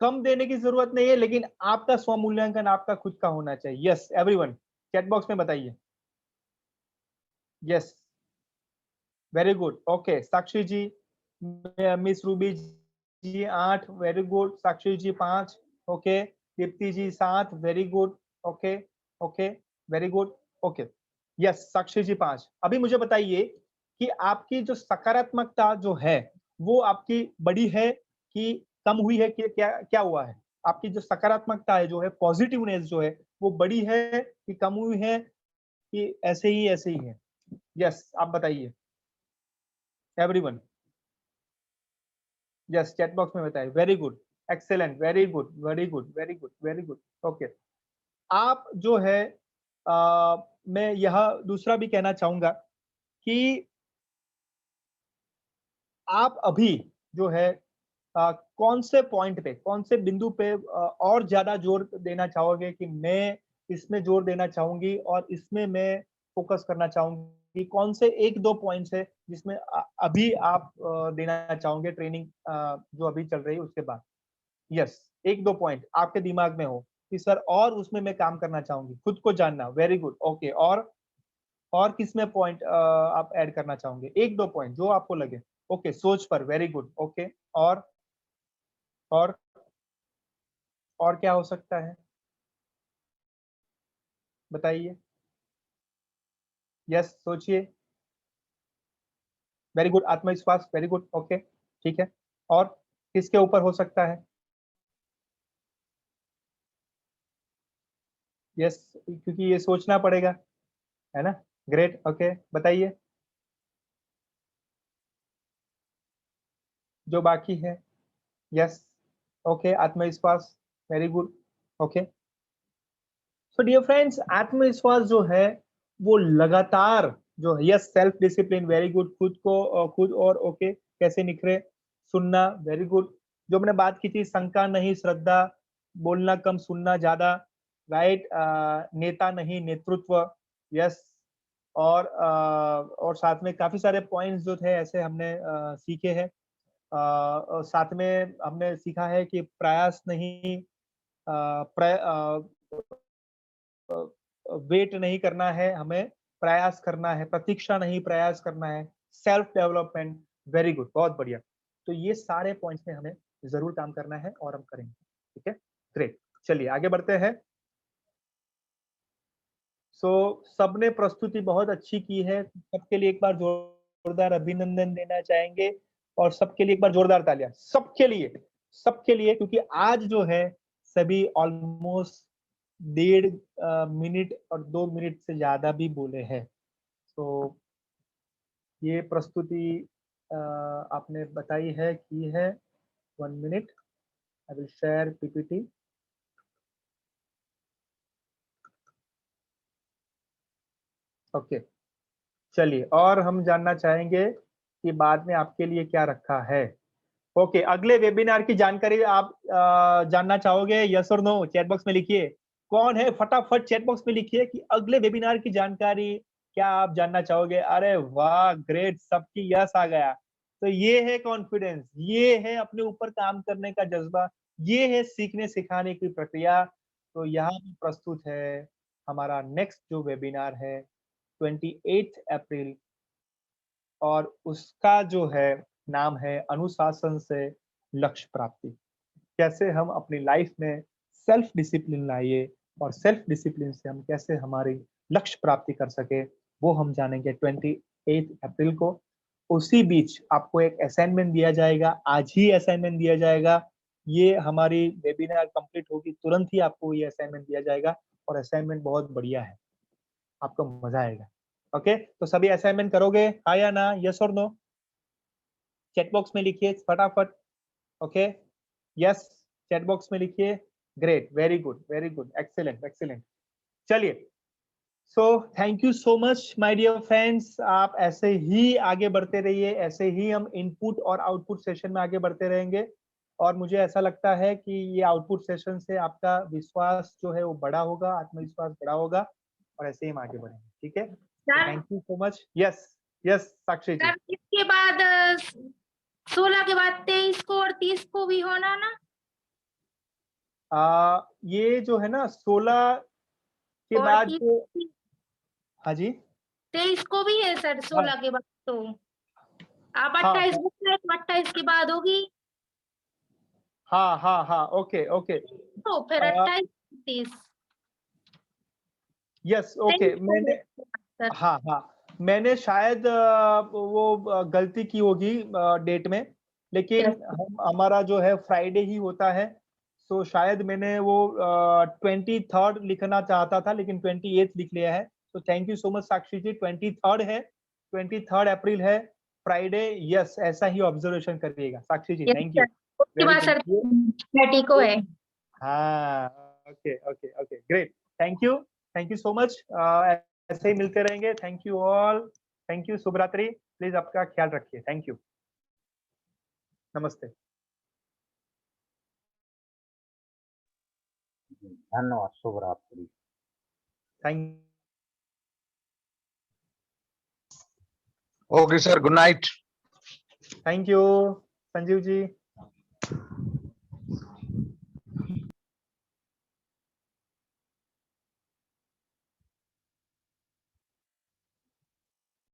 [SPEAKER 1] कम देने की जरूरत नहीं है, लेकिन आपका स्व मूल्यांकन आपका खुद का होना चाहिए। यस एवरीवन, चैट बॉक्स में बताइए। Yes, very good. Okay, Sakshi ji, miss Ruby ji 8, very good. Sakshi ji 5, okay. Deepti ji 7, very good. Okay okay, very good. Okay, yes Sakshi ji 5। अभी मुझे बताइए कि आपकी जो सकारात्मकता जो है वो आपकी बढ़ी है कि कम हुई है कि क्या क्या हुआ है? आपकी जो सकारात्मकता है जो है, पॉजिटिवनेस जो है वो बढ़ी है कि कम हुई है कि ऐसे ही है? यस, आप बताइए एवरीवन। यस, चैट बॉक्स में बताइए। Very good, excellent, very good, very good, very good, very good. Okay, आप जो है मैं यह दूसरा भी कहना चाहूंगा कि आप अभी जो है कौन से पॉइंट पे, कौन से बिंदु पे और ज्यादा जोर देना चाहोगे कि मैं इसमें जोर देना चाहूंगी और इसमें मैं फोकस करना चाहूंगी? कौन से 1-2 पॉइंट्स है जिसमें अभी आप देना चाहोगे ट्रेनिंग जो अभी चल रही है उसके बाद? यस, 1-2 पॉइंट आपके दिमाग में हो कि सर और उसमें मैं काम करना चाहूंगी, खुद को जानना। Very good. ओके, और किसमें पॉइंट आप ऐड करना चाहोगे? 1-2 पॉइंट जो आपको लगे। ओके, सोच पर। Very good. ओके, और और क्या हो सकता है बताइए? यस, सोचिए। वेरी गुड, आत्मविश्वास। Very good. ओके, ठीक है। और किसके ऊपर हो सकता है? यस, क्योंकि ये सोचना पड़ेगा, है ना? ग्रेट। ओके, बताइए जो बाकी है। यस, ओके, आत्मविश्वास। Very good. Okay, so dear friends, आत्मविश्वास जो है वो लगातार जो है, yes self discipline. Very good. खुद को खुद और ओके कैसे निखरे? सुनना। Very good. जो हमने बात की थी, शंका नहीं श्रद्धा, बोलना कम सुनना ज्यादा, राइट। नेता नहीं नेतृत्व। यस, और साथ में काफी सारे पॉइंट्स जो थे ऐसे हमने सीखे हैं। और साथ में हमने सीखा है कि प्रयास नहीं, वेट नहीं करना है, हमें प्रयास करना है, प्रतीक्षा नहीं प्रयास करना है, सेल्फ डेवलपमेंट। वेरी गुड, बहुत बढ़िया। तो ये सारे पॉइंट्स में हमें जरूर काम करना है और हम करेंगे। ठीक है, ग्रेट। चलिए आगे बढ़ते हैं। सो सबने प्रस्तुति बहुत अच्छी की है, सबके लिए एक बार जोरदार अभिनंदन देना चाहेंगे और सबके लिए एक बार जोरदार तालियां, सबके लिए, सबके लिए, क्योंकि आज जो है सभी ऑलमोस्ट 1.5 मिनट और 2 मिनट से ज्यादा भी बोले हैं। तो ये प्रस्तुति आपने बताई है, की है। 1 minute, I will share PPT. Okay, चलिए, और हम जानना चाहेंगे कि बाद में आपके लिए क्या रखा है। ओके, अगले वेबिनार की जानकारी आप जानना चाहोगे? यस और नो चैट बॉक्स में लिखिए। कौन है, फटाफट चैट बॉक्स में लिखिए कि अगले वेबिनार की जानकारी क्या आप जानना चाहोगे। अरे वाह, ग्रेट, सबकी यस आ गया। तो ये है कॉन्फिडेंस, ये है अपने ऊपर काम करने का जज्बा, ये है सीखने सिखाने की प्रक्रिया। तो यहाँ पे प्रस्तुत है हमारा नेक्स्ट जो वेबिनार है 28 अप्रैल, और उसका जो है नाम है अनुशासन से लक्ष्य प्राप्ति। कैसे हम अपनी लाइफ में सेल्फ डिसिप्लिन लाइए और सेल्फ डिसिप्लिन से हम कैसे हमारी लक्ष्य प्राप्ति कर सके, वो हम जानेंगे 28 अप्रैल को। उसी बीच आपको एक असाइनमेंट दिया जाएगा, आज ही असाइनमेंट दिया जाएगा। ये हमारी वेबिनार कंप्लीट होगी तुरंत ही आपको ये असाइनमेंट दिया जाएगा, और असाइनमेंट बहुत बढ़िया है, आपको मजा आएगा। ओके, तो सभी असाइनमेंट करोगे, हाँ या ना, यस और नो? चैट बॉक्स में लिखिए फटाफट। ओके, यस चैट बॉक्स में लिखिए। Great, very good, excellent excellent. चलिए, so thank you so much my dear friends. आप ऐसे ही आगे बढ़ते रहिए, ऐसे ही हम इनपुट और आउटपुट सेशन में आगे बढ़ते रहेंगे, और मुझे ऐसा लगता है कि ये आउटपुट सेशन से आपका विश्वास जो है वो बड़ा होगा, आत्मविश्वास बड़ा होगा, और ऐसे ही हम आगे बढ़ेंगे। ठीक है, thank you so much. Yes yes Sakshi ji.
[SPEAKER 8] Sir इसके बाद 16 के बाद 23 को और 30 को भी होना ना?
[SPEAKER 1] ये जो है ना 16 के
[SPEAKER 8] और
[SPEAKER 1] बाद
[SPEAKER 8] 30
[SPEAKER 1] जो, हाँ जी,
[SPEAKER 8] 23 को भी है सर 16 के बाद। तो आप
[SPEAKER 1] हाँ
[SPEAKER 8] 28 तो 28 के बाद होगी,
[SPEAKER 1] हाँ हाँ हाँ, ओके ओके,
[SPEAKER 8] तो फिर 28 30।
[SPEAKER 1] Yes okay. मैंने, हाँ हाँ, मैंने शायद वो गलती की होगी डेट में, लेकिन हमारा जो है फ्राइडे ही होता है, तो शायद मैंने वो 23rd लिखना चाहता था, लेकिन 28th लिख लिया है। तो thank you so much Sakshi ji. 23rd है, 23rd अप्रैल है, फ्राइडे। यस, ऐसा ही ऑब्जर्वेशन करिएगा साक्षी जी। थैंक यू,
[SPEAKER 8] उसके बाद सर 30 को है।
[SPEAKER 1] हाँ, okay okay okay, great, thank you so much. ऐसे ही मिलते रहेंगे। Thank you all, thank you, शुभ रात्रि। प्लीज आपका ख्याल रखिए। थैंक यू, नमस्ते,
[SPEAKER 5] धन्यवाद, शुभ रात्रि।
[SPEAKER 1] Thank
[SPEAKER 12] okay sir, good night.
[SPEAKER 1] Thank you Sanjeev ji.